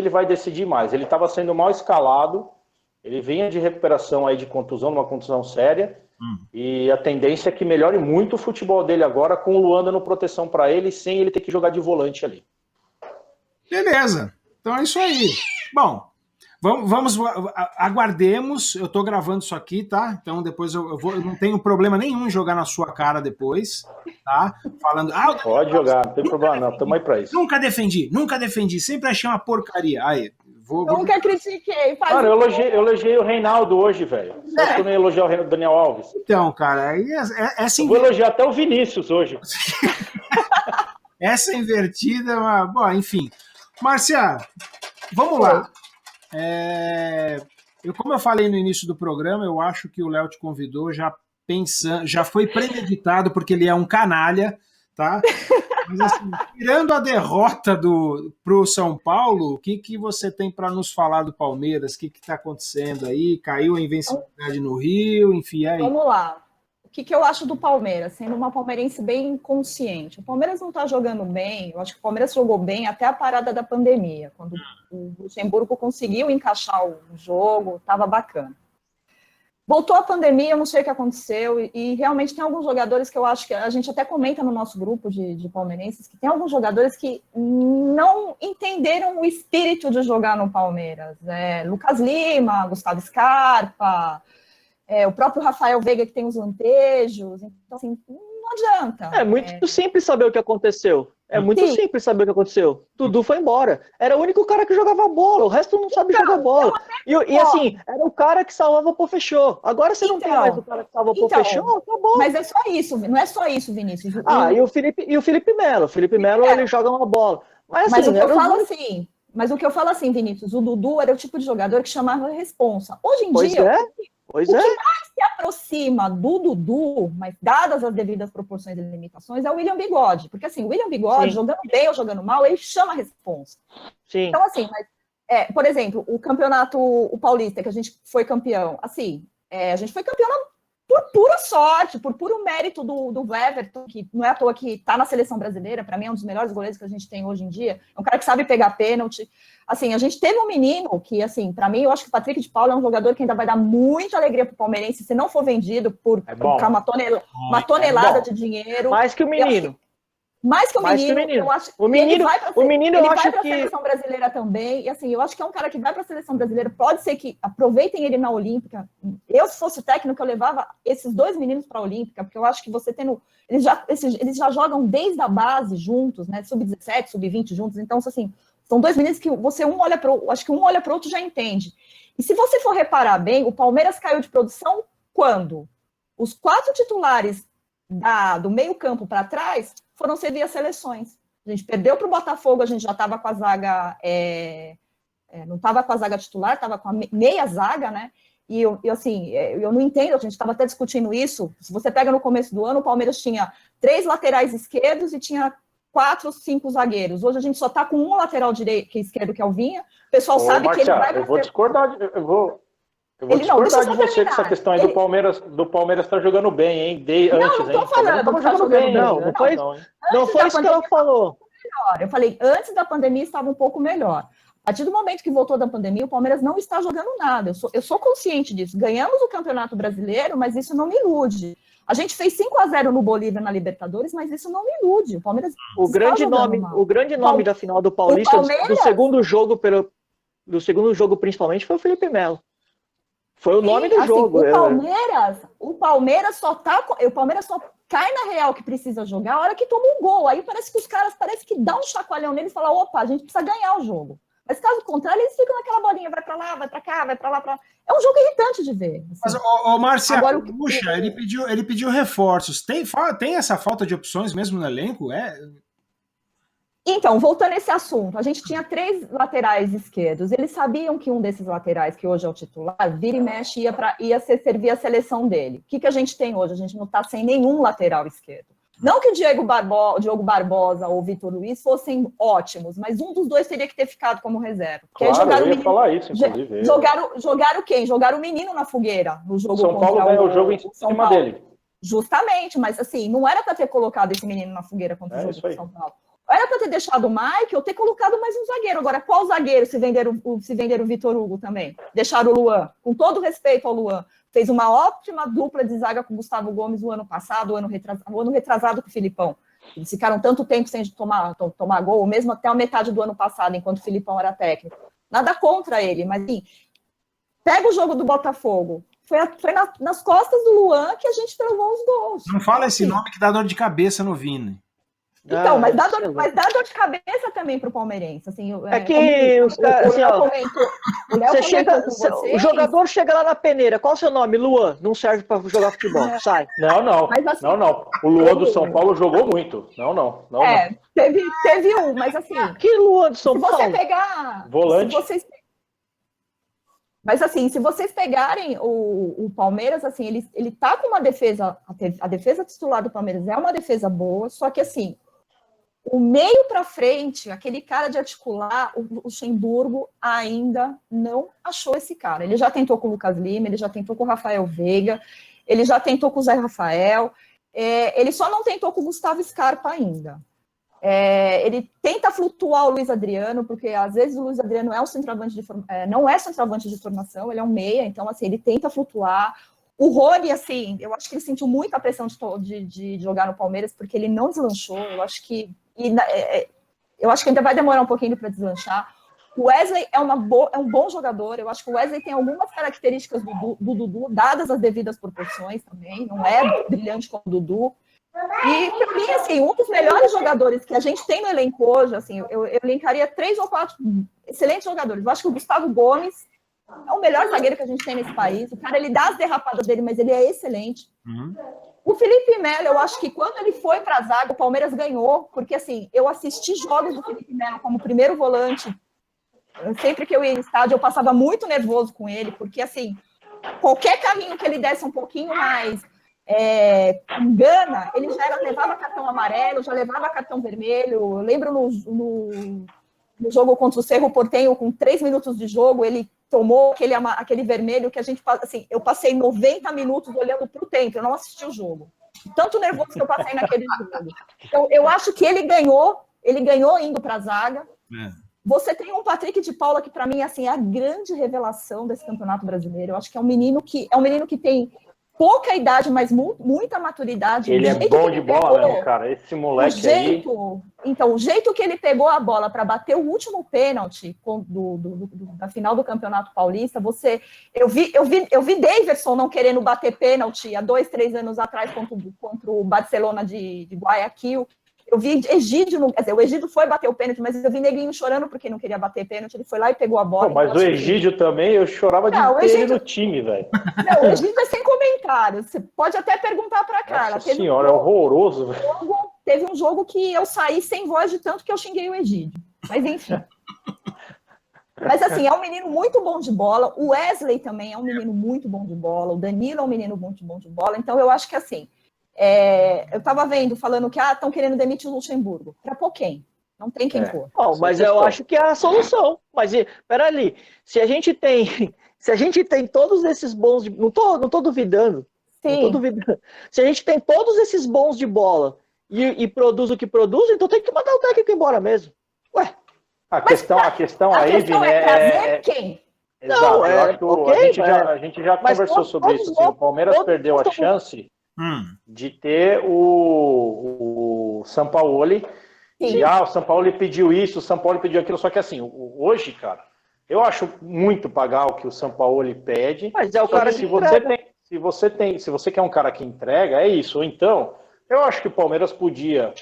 ele vai decidir mais. Ele estava sendo mal escalado, ele vinha de recuperação aí de contusão, uma contusão séria, e a tendência é que melhore muito o futebol dele agora, com o Luan dando proteção para ele, sem ele ter que jogar de volante ali. Beleza. Então é isso aí. Bom, vamos aguardemos. Eu estou gravando isso aqui, tá? Então depois eu não tenho problema nenhum em jogar na sua cara depois, tá? Falando. Pode jogar, não tem problema não, estamos aí para isso. Nunca defendi. Sempre achei uma porcaria. Aí, nunca critiquei. Cara, eu elogiei o Reinaldo hoje, velho. Só que eu não elogiar o Daniel Alves. Então, cara, aí essa vou elogiar até o Vinícius hoje. Essa invertida, bom, enfim. Márcia, vamos lá. Como eu falei no início do programa, eu acho que o Léo te convidou já pensando, já foi premeditado, porque ele é um canalha, tá? Mas assim, tirando a derrota pro São Paulo, o que você tem para nos falar do Palmeiras? O que está acontecendo aí? Caiu a invencibilidade no Rio, enfim, aí. Vamos lá. O que eu acho do Palmeiras, sendo uma palmeirense bem consciente? O Palmeiras não está jogando bem, eu acho que o Palmeiras jogou bem até a parada da pandemia, quando o Luxemburgo conseguiu encaixar o jogo, estava bacana. Voltou a pandemia, eu não sei o que aconteceu, e realmente tem alguns jogadores que eu acho que a gente até comenta no nosso grupo de palmeirenses, que tem alguns jogadores que não entenderam o espírito de jogar no Palmeiras. Lucas Lima, Gustavo Scarpa... o próprio Rafael Veiga, que tem os lantejos. Então, assim, não adianta. É muito simples saber o que aconteceu. Simples saber o que aconteceu. Dudu foi embora. Era o único cara que jogava bola. O resto não sabe jogar bola. E assim, era o cara que salvava o Pofechô. Agora você não tem mais o cara que salva o Pofechô, tá bom. Mas é só isso. Não é só isso, Vinícius. E o Felipe Melo. O Felipe Melo, ele joga uma bola. Mas o que eu falo assim... Mas o que eu falo assim, Vinícius, o Dudu era o tipo de jogador que chamava responsa. Hoje em dia... O que mais se aproxima do Dudu, mas dadas as devidas proporções e limitações, é o William Bigode. Porque, assim, o William Bigode, jogando bem ou jogando mal, ele chama a responsa. Sim. Então, assim, por exemplo, o campeonato, o Paulista, que a gente foi campeão, assim, a gente foi campeão por pura sorte, por puro mérito do Everton, que não é à toa que está na seleção brasileira, para mim é um dos melhores goleiros que a gente tem hoje em dia, é um cara que sabe pegar pênalti. Assim, a gente teve um menino que, assim, para mim, eu acho que o Patrick de Paula é um jogador que ainda vai dar muita alegria pro palmeirense se não for vendido por uma tonelada de dinheiro. Mais que o menino. Mais que o menino. Eu acho, o menino eu acho que... Ele vai para a seleção brasileira também, e assim, eu acho que é um cara que vai para a seleção brasileira, pode ser que aproveitem ele na Olímpica. Eu, se fosse técnico, eu levava esses dois meninos para a Olímpica, porque eu acho que você tendo... Eles já jogam desde a base juntos, né, sub-17, sub-20 juntos, então, assim, são dois meninos que acho que um olha para o outro já entende. E se você for reparar bem, o Palmeiras caiu de produção quando? Os 4 titulares do meio campo para trás foram servir as seleções. A gente perdeu para o Botafogo, a gente já estava com a zaga, não estava com a zaga titular, estava com a meia zaga, né? E eu não entendo, a gente estava até discutindo isso. Se você pega no começo do ano, o Palmeiras tinha 3 laterais esquerdos e tinha 4, 5 zagueiros. Hoje a gente só está com um lateral esquerdo, que é o Vinha. O pessoal sabe Marcia, que ele vai... Eu vou discordar de você com essa questão aí do Palmeiras tá jogando bem, hein? Não tô falando, tava jogando bem. Não foi isso que ela falou. Eu falei, antes da pandemia estava um pouco melhor. A partir do momento que voltou da pandemia, o Palmeiras não está jogando nada. Eu sou consciente disso. Ganhamos o Campeonato Brasileiro, mas isso não me ilude. A gente fez 5-0 no Bolívia na Libertadores, mas isso não me ilude. O Palmeiras o grande nome da final do Paulista, do segundo jogo principalmente, foi o Felipe Melo. Foi o nome do jogo. O Palmeiras só cai na real que precisa jogar a hora que toma um gol. Aí parece que os caras que dá um chacoalhão neles e falam, opa, a gente precisa ganhar o jogo. Mas caso contrário, eles ficam naquela bolinha, vai pra lá, vai pra cá, vai pra lá. É um jogo irritante de ver. Assim. Mas, Márcia, puxa, ele pediu reforços. Tem essa falta de opções mesmo no elenco? Então, voltando a esse assunto, a gente tinha 3 laterais esquerdos. Eles sabiam que um desses laterais, que hoje é o titular, vira e mexe, ia servir a seleção dele. O que a gente tem hoje? A gente não está sem nenhum lateral esquerdo. Não que o Diogo Barbosa ou o Vitor Luiz fossem ótimos, mas um dos dois teria que ter ficado como reserva. Claro, eu ia falar isso, inclusive. Jogaram quem? Jogaram o menino na fogueira no jogo São Paulo ganhou o jogo em cima dele. Justamente, mas assim, não era para ter colocado esse menino na fogueira contra o jogo do São Paulo. Era para ter deixado o Mike ou ter colocado mais um zagueiro. Agora, qual zagueiro se venderam o Vitor Hugo também? Deixaram o Luan. Com todo respeito ao Luan, fez uma ótima dupla de zaga com o Gustavo Gomes o ano passado, o ano retrasado com o Filipão. Eles ficaram tanto tempo sem tomar gol, mesmo até a metade do ano passado, enquanto o Filipão era técnico. Nada contra ele, mas assim, pega o jogo do Botafogo. Foi nas costas do Luan que a gente levou os gols. Não fala esse nome que dá dor de cabeça no Vini. Então, mas dá dor de cabeça também para o palmeirense. Assim, o jogador chega lá na peneira. Qual o seu nome? Luan. Não serve para jogar futebol. Sai. Não. Assim, não. O Luan do São Paulo jogou muito. Não. Teve um, mas assim. Que Luan do São Paulo? Se você pegar. Volante. Mas assim, se vocês pegarem o Palmeiras, assim, ele tá com uma defesa. A defesa titular do Palmeiras é uma defesa boa, só que assim. O meio para frente, aquele cara de articular, o Luxemburgo ainda não achou esse cara. Ele já tentou com o Lucas Lima, ele já tentou com o Rafael Veiga, ele já tentou com o Zé Rafael, ele só não tentou com o Gustavo Scarpa ainda. Ele tenta flutuar o Luiz Adriano, porque às vezes o Luiz Adriano não é centroavante de formação, ele é um meia, então assim, ele tenta flutuar. O Rony, assim, eu acho que ele sentiu muita pressão de jogar no Palmeiras, porque ele não deslanchou, eu acho que ainda vai demorar um pouquinho para deslanchar. O Wesley é um bom jogador, eu acho que o Wesley tem algumas características do Dudu, dadas as devidas proporções também, não é brilhante como o Dudu. E, para mim, assim, um dos melhores jogadores que a gente tem no elenco hoje, assim, eu elencaria 3 ou 4 excelentes jogadores. Eu acho que o Gustavo Gomes é o melhor zagueiro que a gente tem nesse país. O cara, ele dá as derrapadas dele, mas ele é excelente. O Felipe Melo, eu acho que quando ele foi para a zaga, o Palmeiras ganhou, porque assim, eu assisti jogos do Felipe Melo como primeiro volante. Sempre que eu ia em estádio, eu passava muito nervoso com ele, porque assim, qualquer caminho que ele desse um pouquinho mais engana, ele já levava cartão amarelo, já levava cartão vermelho. Eu lembro no jogo contra o Cerro Porteño, com 3 minutos de jogo, ele tomou aquele vermelho que a gente, assim, eu passei 90 minutos olhando para o tempo, eu não assisti o jogo. Tanto nervoso que eu passei naquele jogo. Então, eu acho que ele ganhou indo para a zaga. Você tem um Patrick de Paula que, para mim, assim, é a grande revelação desse Campeonato Brasileiro. Eu acho que é um menino que tem pouca idade, mas muita maturidade. Ele é bom de bola mesmo, cara. Esse moleque aí... Então, o jeito que ele pegou a bola para bater o último pênalti da final do Campeonato Paulista, eu vi Daverson não querendo bater pênalti há 2, 3 anos atrás contra o Barcelona de Guayaquil. Eu vi Egídio, o Egídio foi bater o pênalti, mas eu vi Negrinho chorando porque não queria bater pênalti, ele foi lá e pegou a bola. Não, mas o Egídio também, eu chorava de ter ele no time, velho. Não, o Egídio é sem comentários, você pode até perguntar pra Carla. Nossa senhora, é horroroso, velho. Teve um jogo que eu saí sem voz de tanto que eu xinguei o Egídio, mas enfim. Mas assim, é um menino muito bom de bola, o Wesley também é um menino muito bom de bola, o Danilo é um menino muito bom de bola, então eu acho que assim, eu estava falando que estão querendo demitir o Luxemburgo. Para pôr quem? Não tem quem pôr. Mas eu acho que é a solução. Mas peraí, se a gente tem todos esses bons de... Não tô duvidando. Sim. Não tô duvidando. Se a gente tem todos esses bons de bola e produz o que produz, então tem que mandar o técnico embora mesmo. Ué. A questão aí, Vini, trazer quem? Exato, eu acho que a gente já conversou sobre isso. Assim, o Palmeiras perdeu a chance de ter o Sampaoli. E o Sampaoli pediu isso, o Sampaoli pediu aquilo. Só que assim, hoje, cara, eu acho muito pagar o que o Sampaoli pede. Mas é o cara que se você quer um cara que entrega, é isso. Ou então, eu acho que o Palmeiras podia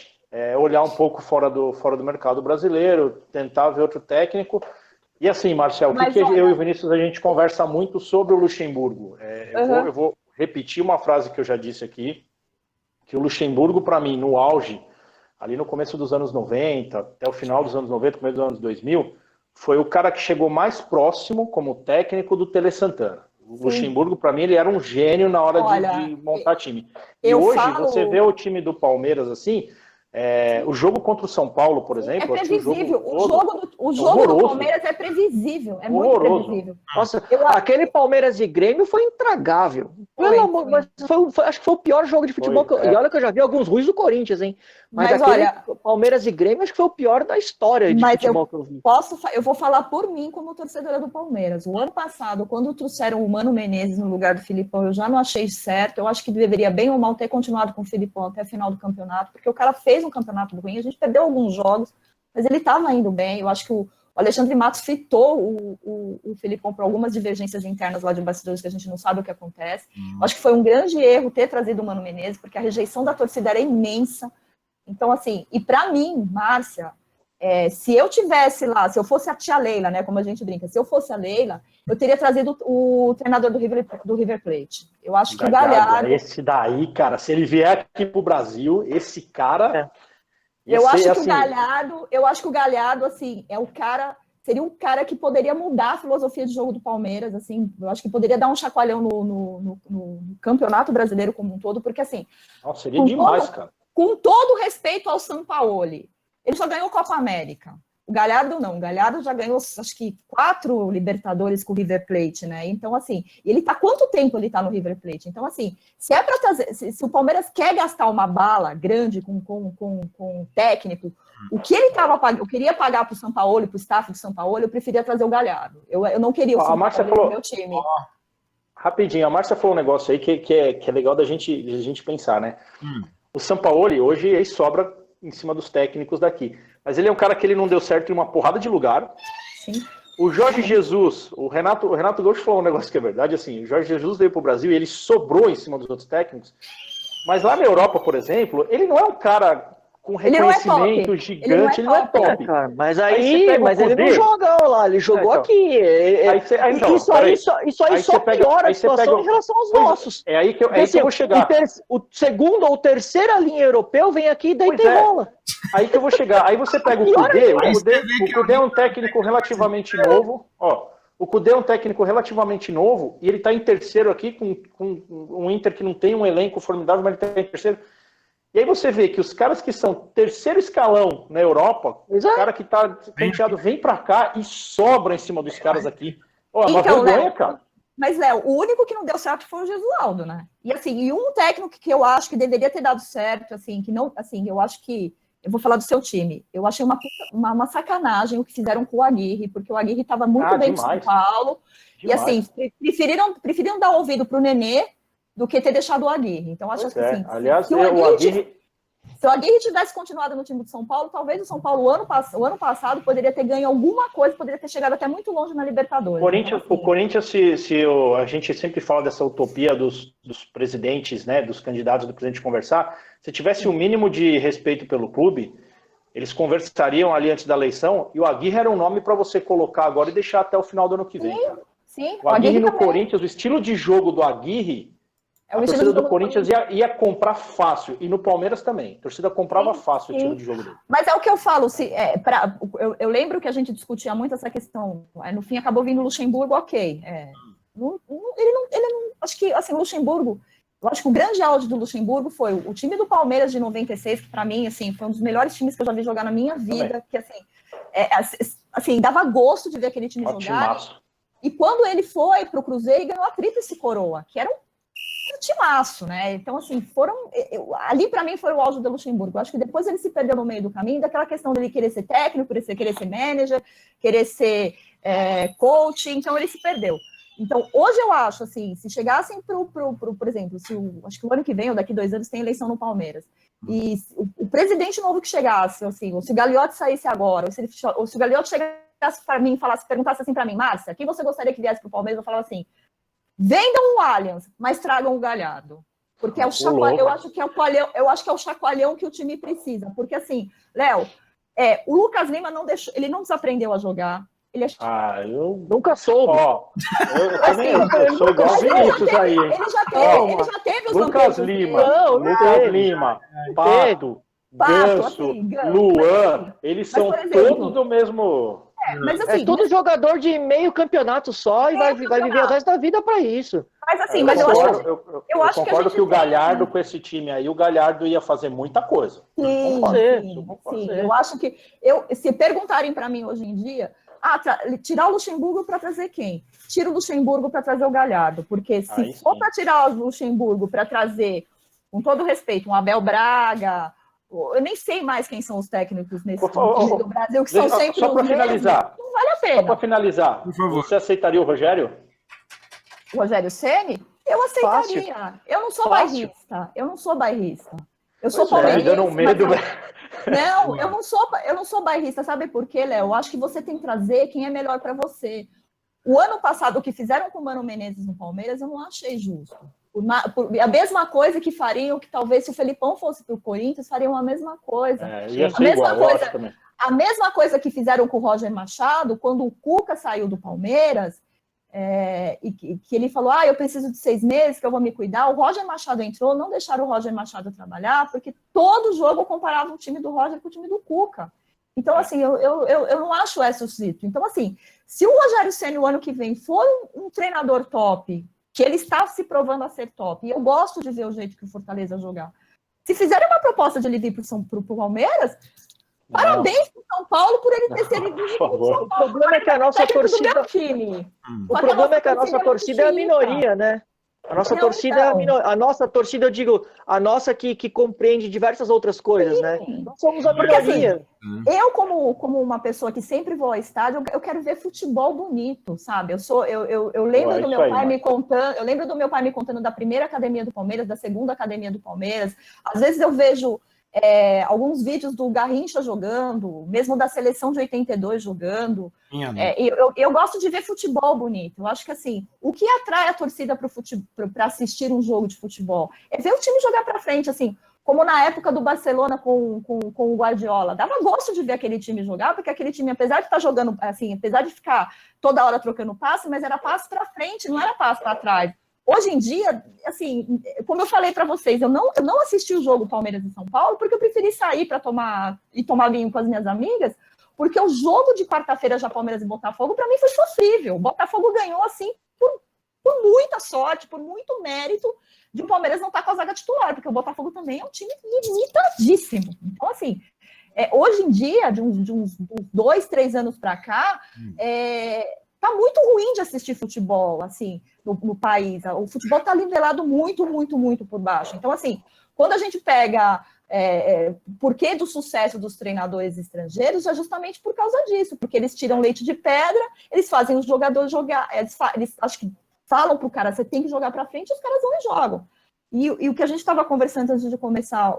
olhar um pouco fora do mercado brasileiro, tentar ver outro técnico. E assim, Marcelo, eu e o Vinícius, a gente conversa muito sobre o Luxemburgo. Eu vou repetir uma frase que eu já disse aqui, que o Luxemburgo, para mim, no auge, ali no começo dos anos 90, até o final dos anos 90, começo dos anos 2000, foi o cara que chegou mais próximo como técnico do Tele Santana. O Luxemburgo, para mim, ele era um gênio na hora de montar time. E hoje, você vê o time do Palmeiras assim, o jogo contra o São Paulo, por exemplo... É previsível. O jogo do Palmeiras é previsível. É muito previsível. Nossa, aquele Palmeiras e Grêmio foi intragável. Acho que foi o pior jogo de futebol. E olha que eu já vi alguns ruins do Corinthians, hein? Mas olha, Palmeiras e Grêmio acho que foi o pior da história de futebol que eu vi. Eu vou falar por mim como torcedora do Palmeiras. O ano passado, quando trouxeram o Mano Menezes no lugar do Filipão, eu já não achei certo. Eu acho que deveria bem ou mal ter continuado com o Filipão até a final do campeonato, porque o cara fez um campeonato ruim, a gente perdeu alguns jogos, mas ele estava indo bem. Eu acho que o Alexandre Matos fritou o Filipão por algumas divergências internas lá de bastidores que a gente não sabe o que acontece. Eu acho que foi um grande erro ter trazido o Mano Menezes, porque a rejeição da torcida era imensa. Então, assim, e para mim, Márcia, se eu tivesse lá, se eu fosse a tia Leila, né, como a gente brinca, se eu fosse a Leila, eu teria trazido o treinador do River Plate. Eu acho que o Galhardo... Esse daí, cara, se ele vier aqui pro Brasil, esse cara... Eu acho que o Galhardo, assim, seria um cara que poderia mudar a filosofia de jogo do Palmeiras, assim, eu acho que poderia dar um chacoalhão no Campeonato Brasileiro como um todo, porque, assim... Nossa, seria demais, cara. Com todo respeito ao Sampaoli, ele só ganhou Copa América. O Galhardo não. O Galhardo já ganhou, acho que 4 Libertadores com o River Plate, né? Então, assim, ele tá... Quanto tempo ele tá no River Plate? Então, assim, se é para trazer... Se o Palmeiras quer gastar uma bala grande com o técnico, o que ele eu queria pagar pro Sampaoli, pro staff do Sampaoli, eu preferia trazer o Galhardo. Eu não queria o Sampaoli no meu time. Rapidinho, a Márcia falou um negócio aí que é legal da gente pensar, né? O Sampaoli, hoje, ele sobra em cima dos técnicos daqui. Mas ele é um cara que ele não deu certo em uma porrada de lugar. Sim. O Jorge Jesus, o Renato Gaúcho falou um negócio que é verdade, assim, o Jorge Jesus veio para o Brasil e ele sobrou em cima dos outros técnicos. Mas lá na Europa, por exemplo, ele não é um cara com reconhecimento gigante, ele não é top. Cara, mas ele não joga lá, ele jogou aqui. Isso aí só piora a situação em relação aos nossos. É aí que eu vou chegar. O segundo ou terceira linha europeu vem aqui e daí tem bola. Aí que eu vou chegar. Aí você pega o Cudê, o Cudê é um técnico relativamente novo, o Cudê é um técnico relativamente novo e ele está em terceiro aqui com um Inter que não tem um elenco formidável, mas ele está em terceiro. E aí você vê que os caras que são terceiro escalão na Europa, o cara que tá penteado vem pra cá e sobra em cima dos caras aqui. É uma vergonha, cara. Mas, Léo, o único que não deu certo foi o Gesualdo, né? E assim, um técnico que eu acho que deveria ter dado certo, assim, que não, assim, eu acho que, eu vou falar do seu time, eu achei uma sacanagem o que fizeram com o Aguirre, porque o Aguirre estava muito bem com o São Paulo, demais. E assim, preferiram dar ouvido pro Nenê do que ter deixado o Aguirre. Então, acho que assim, aliás, se o Aguirre tivesse continuado no time de São Paulo, talvez o São Paulo, o ano passado, poderia ter ganho alguma coisa, poderia ter chegado até muito longe na Libertadores. O Corinthians, a gente sempre fala dessa utopia dos presidentes, né, dos candidatos do presidente conversar, se tivesse o mínimo de respeito pelo clube, eles conversariam ali antes da eleição, e o Aguirre era um nome para você colocar agora e deixar até o final do ano que vem. Sim. O Aguirre no Corinthians, o estilo de jogo do Aguirre, a torcida do Corinthians ia comprar fácil. E no Palmeiras também. A torcida comprava fácil o estilo de jogo dele. Mas é o que eu falo. Eu lembro que a gente discutia muito essa questão. No fim, acabou vindo o Luxemburgo, ok. Ele não... Acho que, assim, o Luxemburgo... Eu acho que o grande auge do Luxemburgo foi o time do Palmeiras de 96, que para mim, assim, foi um dos melhores times que eu já vi jogar na minha vida. Que, assim, dava gosto de ver aquele time jogar. E quando ele foi pro Cruzeiro, ele ganhou a tríplice coroa, que era um timaço, né? Então, assim, ali para mim foi o auge do Luxemburgo. Eu acho que depois ele se perdeu no meio do caminho, daquela questão dele querer ser técnico, querer ser manager, querer ser coach, então ele se perdeu. Então, hoje eu acho, assim, se chegassem por exemplo, acho que o ano que vem ou daqui 2 anos tem eleição no Palmeiras, e o presidente novo que chegasse, assim, ou se o Gagliotti saísse agora, ou se o Gagliotti chegasse para mim e perguntasse assim para mim, Márcia, quem você gostaria que viesse para o Palmeiras? Eu falava assim, vendam o Allianz, mas tragam o Galhardo. Porque eu acho que é o chacoalhão que o time precisa. Porque, assim, Léo, o Lucas Lima ele não desaprendeu a jogar. Ele eu nunca soube. Eu sou igual o Vinícius aí. Ele já teve os Lucas Lima, Pato, Ganso, Luan, eles são todos do mesmo Mas, assim, todo jogador de meio campeonato só e vai viver o resto da vida para isso. Mas assim, eu acho concordo que o Galhardo com esse time aí, o Galhardo ia fazer muita coisa. Sim. Eu acho que se perguntarem para mim hoje em dia, tirar o Luxemburgo para trazer quem? Tira o Luxemburgo para trazer o Galhardo, porque se for para tirar o Luxemburgo para trazer, com todo respeito, um Abel Braga, eu nem sei mais quem são os técnicos nesse time do Brasil, que são sempre só para finalizar, não vale a pena. Só para finalizar, você aceitaria o Rogério? O Rogério Ceni? Eu aceitaria. Fácil. Eu não sou bairrista. Eu sou palmeirense. Dando um medo, Não, eu não sou bairrista. Sabe por quê, Léo? Eu acho que você tem que trazer quem é melhor para você. O ano passado, o que fizeram com o Mano Menezes no Palmeiras, eu não achei justo. A mesma coisa que fariam, que talvez se o Felipão fosse para o Corinthians, fariam a mesma coisa. A mesma coisa que fizeram com o Roger Machado, quando o Cuca saiu do Palmeiras, e que ele falou, eu preciso de 6 meses que eu vou me cuidar. O Roger Machado entrou, não deixaram o Roger Machado trabalhar, porque todo jogo eu comparava o time do Roger com o time do Cuca. Então, assim, eu não acho essa o sítio. Então, assim, se o Rogério Ceni o ano que vem for um treinador top, que ele está se provando a ser top, e eu gosto de ver o jeito que o Fortaleza jogar, se fizerem uma proposta de ele vir para o Palmeiras, parabéns para o São Paulo por ele ter sido vindo para o São Paulo. O problema é que a nossa torcida... O problema é que a nossa torcida é a minoria, né? A nossa torcida é a minoria. A nossa torcida, eu digo, a nossa que compreende diversas outras coisas, né? Nós somos a minoria. Assim, eu, como uma pessoa que sempre vou ao estádio, eu quero ver futebol bonito, sabe? Eu lembro do meu pai me contando, eu lembro do meu pai me contando da primeira academia do Palmeiras, da segunda academia do Palmeiras. Às vezes eu vejo alguns vídeos do Garrincha jogando, mesmo da seleção de 82 jogando. Eu gosto de ver futebol bonito. Eu acho que assim, o que atrai a torcida para assistir um jogo de futebol é ver o time jogar para frente, assim, como na época do Barcelona com o Guardiola. Dava gosto de ver aquele time jogar, porque aquele time, apesar de estar jogando, assim, apesar de ficar toda hora trocando passe, mas era passe para frente, não era passe para trás. Hoje em dia, assim, como eu falei para vocês, eu não assisti o jogo Palmeiras e São Paulo porque eu preferi sair para tomar vinho com as minhas amigas, porque o jogo de quarta-feira já Palmeiras e Botafogo, para mim, foi sofrível. O Botafogo ganhou, assim, por muita sorte, por muito mérito de o Palmeiras não estar com a zaga titular, porque o Botafogo também é um time limitadíssimo. Então, assim, hoje em dia, de uns 2, 3 anos para cá, tá muito ruim de assistir futebol, assim, no país. O futebol tá nivelado muito, muito, muito por baixo. Então, assim, quando a gente pega por que do sucesso dos treinadores estrangeiros, é justamente por causa disso, porque eles tiram leite de pedra, eles fazem os jogadores jogar, eles acho que falam pro cara, você tem que jogar para frente, e os caras vão e jogam. E o que a gente estava conversando antes de começar a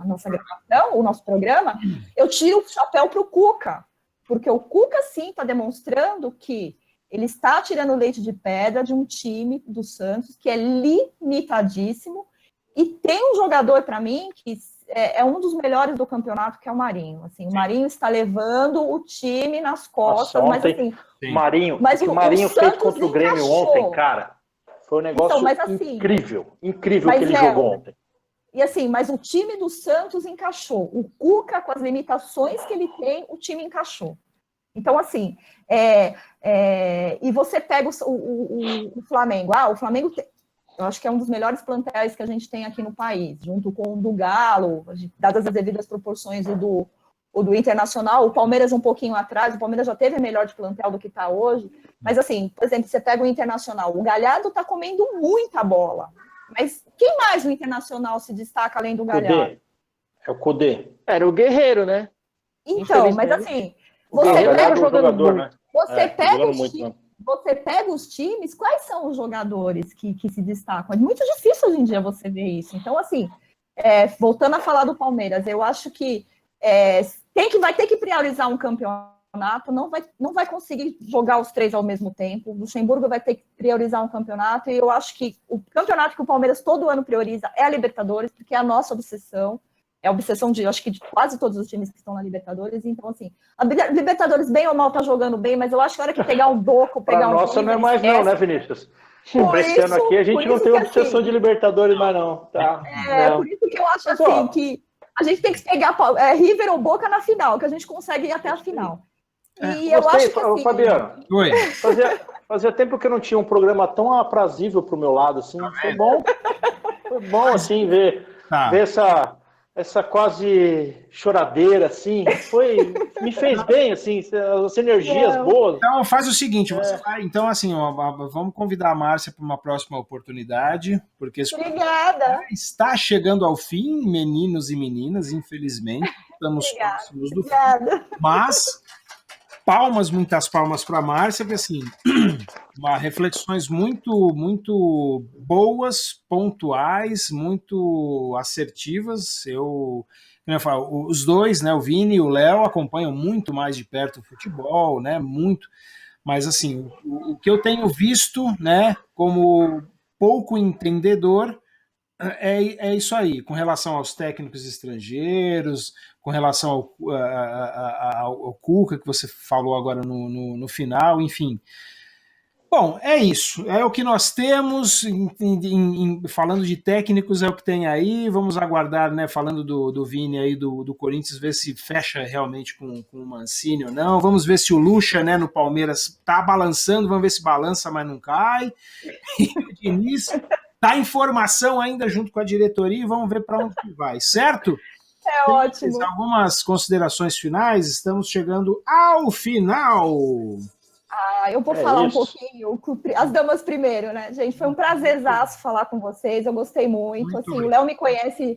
nossa gravação, o nosso programa, eu tiro o chapéu pro Cuca, porque o Cuca, sim, está demonstrando que ele está tirando leite de pedra de um time do Santos que é limitadíssimo e tem um jogador, para mim, que é um dos melhores do campeonato, que é o Marinho. Assim, o Marinho está levando o time nas costas. Nossa, ontem, mas o Marinho fez contra o Grêmio ontem, cara, foi um negócio incrível que ele jogou ontem. E assim, mas o time do Santos encaixou. O Cuca, com as limitações que ele tem, o time encaixou. Então, assim, e você pega o Flamengo. O Flamengo, eu acho que é um dos melhores plantéis que a gente tem aqui no país, junto com o do Galo, dadas as devidas proporções do Internacional. O Palmeiras um pouquinho atrás, o Palmeiras já teve melhor de plantel do que está hoje. Mas, assim, por exemplo, você pega o Internacional, o Galhardo está comendo muita bola. Mas quem mais no Internacional se destaca além do Galhardo? É o Cudê. Era o Guerreiro, né? Então, mas assim, você pega os times, quais são os jogadores que se destacam? É muito difícil hoje em dia você ver isso. Então, assim, voltando a falar do Palmeiras, eu acho que vai ter que priorizar um campeonato, não vai conseguir jogar os 3 ao mesmo tempo. O Luxemburgo vai ter que priorizar um campeonato, e eu acho que o campeonato que o Palmeiras todo ano prioriza é a Libertadores, porque é a nossa obsessão, é a obsessão acho que de quase todos os times que estão na Libertadores. Então, assim, a Libertadores bem ou mal tá jogando bem, mas eu acho que a hora que pegar um Boca, pegar um... Nossa, não é mais não, né, Vinícius? Esse ano aqui a gente não tem obsessão de Libertadores mais não, tá? Por isso que eu acho assim que A gente tem que pegar River ou Boca na final, que a gente consegue ir até a final. E eu Gostei, acho que assim, Fabiano. Oi. Fazia tempo que eu não tinha um programa tão aprazível pro meu lado, assim. Foi bom. Foi bom, assim, ver essa quase choradeira, assim. Me fez bem, assim, as energias boas. Então faz o seguinte, você vai, então assim, vamos convidar a Márcia para uma próxima oportunidade, porque Obrigada. Está chegando ao fim, meninos e meninas, infelizmente, estamos próximos do fim. Mas muitas palmas para a Márcia, porque assim, reflexões muito, muito boas, pontuais, muito assertivas. Eu falo, os dois, né, o Vini e o Léo, acompanham muito mais de perto o futebol, né, muito. Mas assim, o que eu tenho visto, né, como pouco entendedor, é isso aí, com relação aos técnicos estrangeiros, com relação ao Cuca, que você falou agora no final, enfim. Bom, é isso. É o que nós temos. Falando de técnicos, é o que tem aí. Vamos aguardar, né? Falando do Vini aí do Corinthians, ver se fecha realmente com o Mancini ou não. Vamos ver se o Lucha, né, no Palmeiras, está balançando. Vamos ver se balança, mas não cai. E o Diniz está em formação ainda junto com a diretoria e vamos ver para onde que vai, certo? É ótimo. Algumas considerações finais. Estamos chegando ao final. Eu vou falar um pouquinho, as damas primeiro, né, gente? Foi um prazerzaço falar com vocês, eu gostei muito. Assim, o Léo me conhece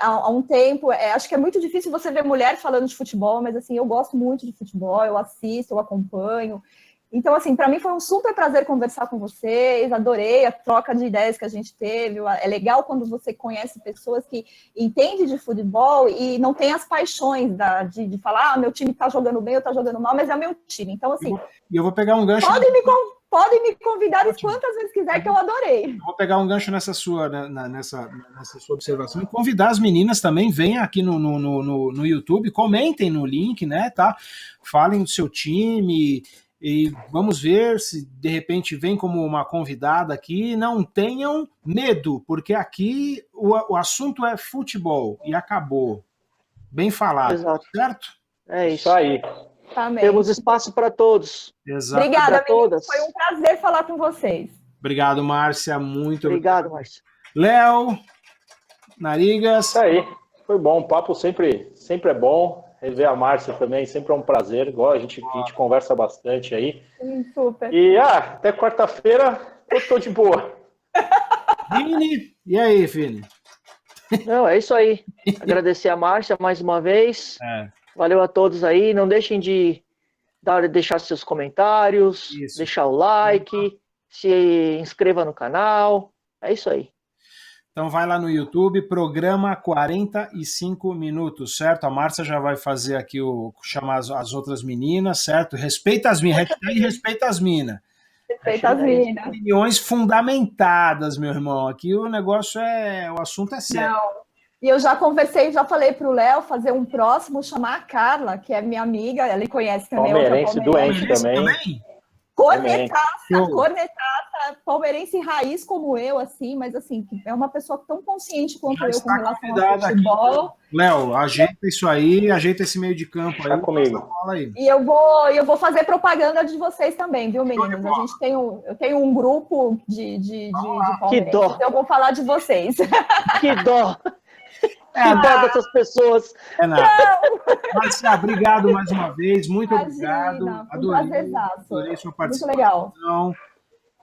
há um tempo, acho que é muito difícil você ver mulher falando de futebol, mas assim, eu gosto muito de futebol, eu assisto, eu acompanho. Então, assim, para mim foi um super prazer conversar com vocês, adorei a troca de ideias que a gente teve. É legal quando você conhece pessoas que entendem de futebol e não tem as paixões de falar, meu time tá jogando bem ou tá jogando mal, mas é meu time. Então, assim... E eu vou pegar um gancho... Podem me convidar quantas vezes quiser, que eu adorei. Vou pegar um gancho nessa sua observação e convidar as meninas também, venham aqui no YouTube, comentem no link, né, tá? Falem do seu time... E vamos ver se de repente vem como uma convidada aqui. Não tenham medo, porque aqui o assunto é futebol e acabou. Bem falado. Exato. Certo? É isso aí. Amém. Temos espaço para todos. Exato. Obrigada, todas. Foi um prazer falar com vocês. Obrigado, Márcia. Muito obrigado, Márcia. Léo, Narigas. Isso aí. Foi bom. O papo sempre é bom. Rever a Márcia também, sempre é um prazer. Igual a gente conversa bastante aí. Super. E até quarta-feira eu tô de boa. Vini, e aí, Vini? Não, é isso aí. Agradecer a Márcia mais uma vez. Valeu a todos aí. Não deixem de deixar seus comentários, deixar o like, se inscreva no canal. É isso aí. Então vai lá no YouTube, programa 45 minutos, certo? A Márcia já vai fazer aqui chamar as outras meninas, certo? Respeita as minas, respeita as minas. Respeita as minas. Opiniões fundamentadas, meu irmão. Aqui o negócio o assunto é sério. Não. E eu já conversei, já falei pro Léo fazer um próximo, chamar a Carla, que é minha amiga, ela conhece também. Palmeirense doente também. Cornetaça, palmeirense raiz como eu, assim, mas assim, é uma pessoa tão consciente quanto eu com relação ao futebol. Léo, ajeita isso aí, ajeita esse meio de campo aí. Comigo. E eu vou fazer propaganda de vocês também, viu, meninos? Eu tenho um grupo de palmeirenses. Que dó. Eu vou falar de vocês. Que dó. Que dó dessas pessoas. É nada. Marcia, obrigado mais uma vez. Muito obrigado. Adorei sua participação. Muito legal.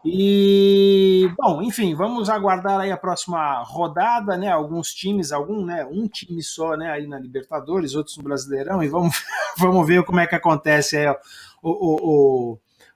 E, bom, enfim, vamos aguardar aí a próxima rodada, né? Alguns times, um time só, né? Aí na Libertadores, outros no Brasileirão, e vamos ver como é que acontece aí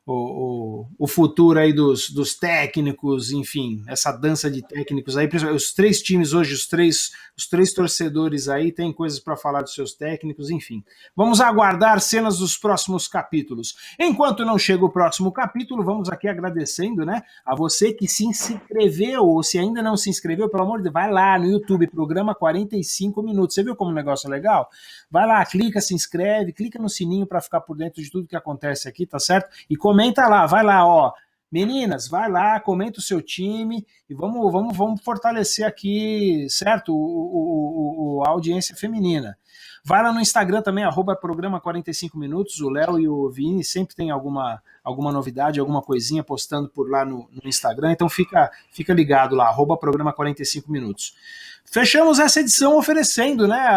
o futuro aí dos técnicos, enfim, essa dança de técnicos aí, os três times hoje, os três torcedores aí têm coisas para falar dos seus técnicos, enfim. Vamos aguardar cenas dos próximos capítulos. Enquanto não chega o próximo capítulo, vamos aqui agradecendo, né, a você que se inscreveu, ou se ainda não se inscreveu, pelo amor de Deus, vai lá no YouTube, programa 45 minutos. Você viu como o negócio é legal? Vai lá, clica, se inscreve, clica no sininho para ficar por dentro de tudo que acontece aqui, tá certo? E comenta lá, vai lá, ó. Meninas, vai lá, comenta o seu time e vamos fortalecer aqui, certo? A audiência feminina. Vai lá no Instagram também, @programa 45 minutos. O Léo e o Vini sempre tem alguma novidade, alguma coisinha postando por lá no Instagram. Então fica ligado lá, @programa 45 minutos. Fechamos essa edição oferecendo, né,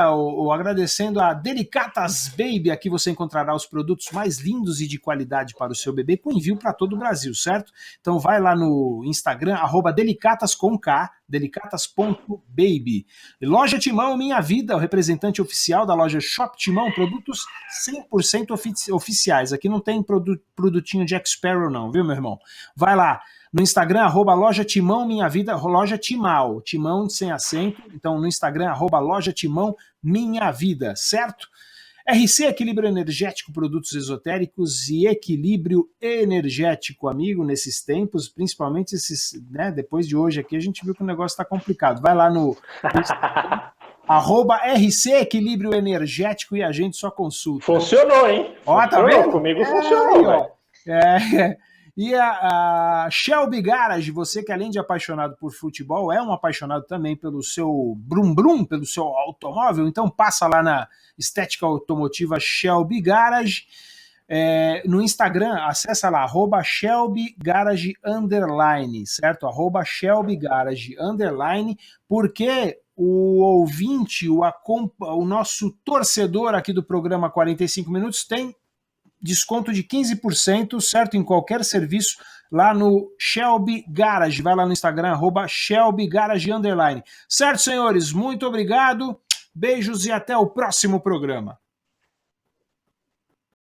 agradecendo a Delicatas Baby. Aqui você encontrará os produtos mais lindos e de qualidade para o seu bebê, com envio para todo o Brasil, certo? Então vai lá no Instagram, @delicatas com K, delicatas.baby. Loja Timão, Minha Vida, o representante oficial da loja Shop Timão, produtos 100% oficiais. Aqui não tem produtinho Jack Sparrow não, viu, meu irmão? Vai lá. No Instagram, @loja Timão Minha Vida, loja Timão, Timão sem acento. Então, no Instagram, @loja Timão Minha Vida, certo? RC Equilíbrio Energético, produtos esotéricos e equilíbrio energético, amigo, nesses tempos, principalmente esses, né, depois de hoje aqui, a gente viu que o negócio está complicado. Vai lá no @RC Equilíbrio Energético e a gente só consulta. Funcionou, hein? Ó, tá vendo? Comigo funcionou, velho. E a Shelby Garage, você que além de apaixonado por futebol, é um apaixonado também pelo seu brum-brum, pelo seu automóvel, então passa lá na Estética Automotiva Shelby Garage. No Instagram, acessa lá, @Shelby Garage _, certo? @Shelby Garage _, porque o ouvinte, o nosso torcedor aqui do programa 45 Minutos tem desconto de 15%, certo? Em qualquer serviço lá no Shelby Garage. Vai lá no Instagram, @Shelby Garage _. Certo, senhores? Muito obrigado. Beijos e até o próximo programa.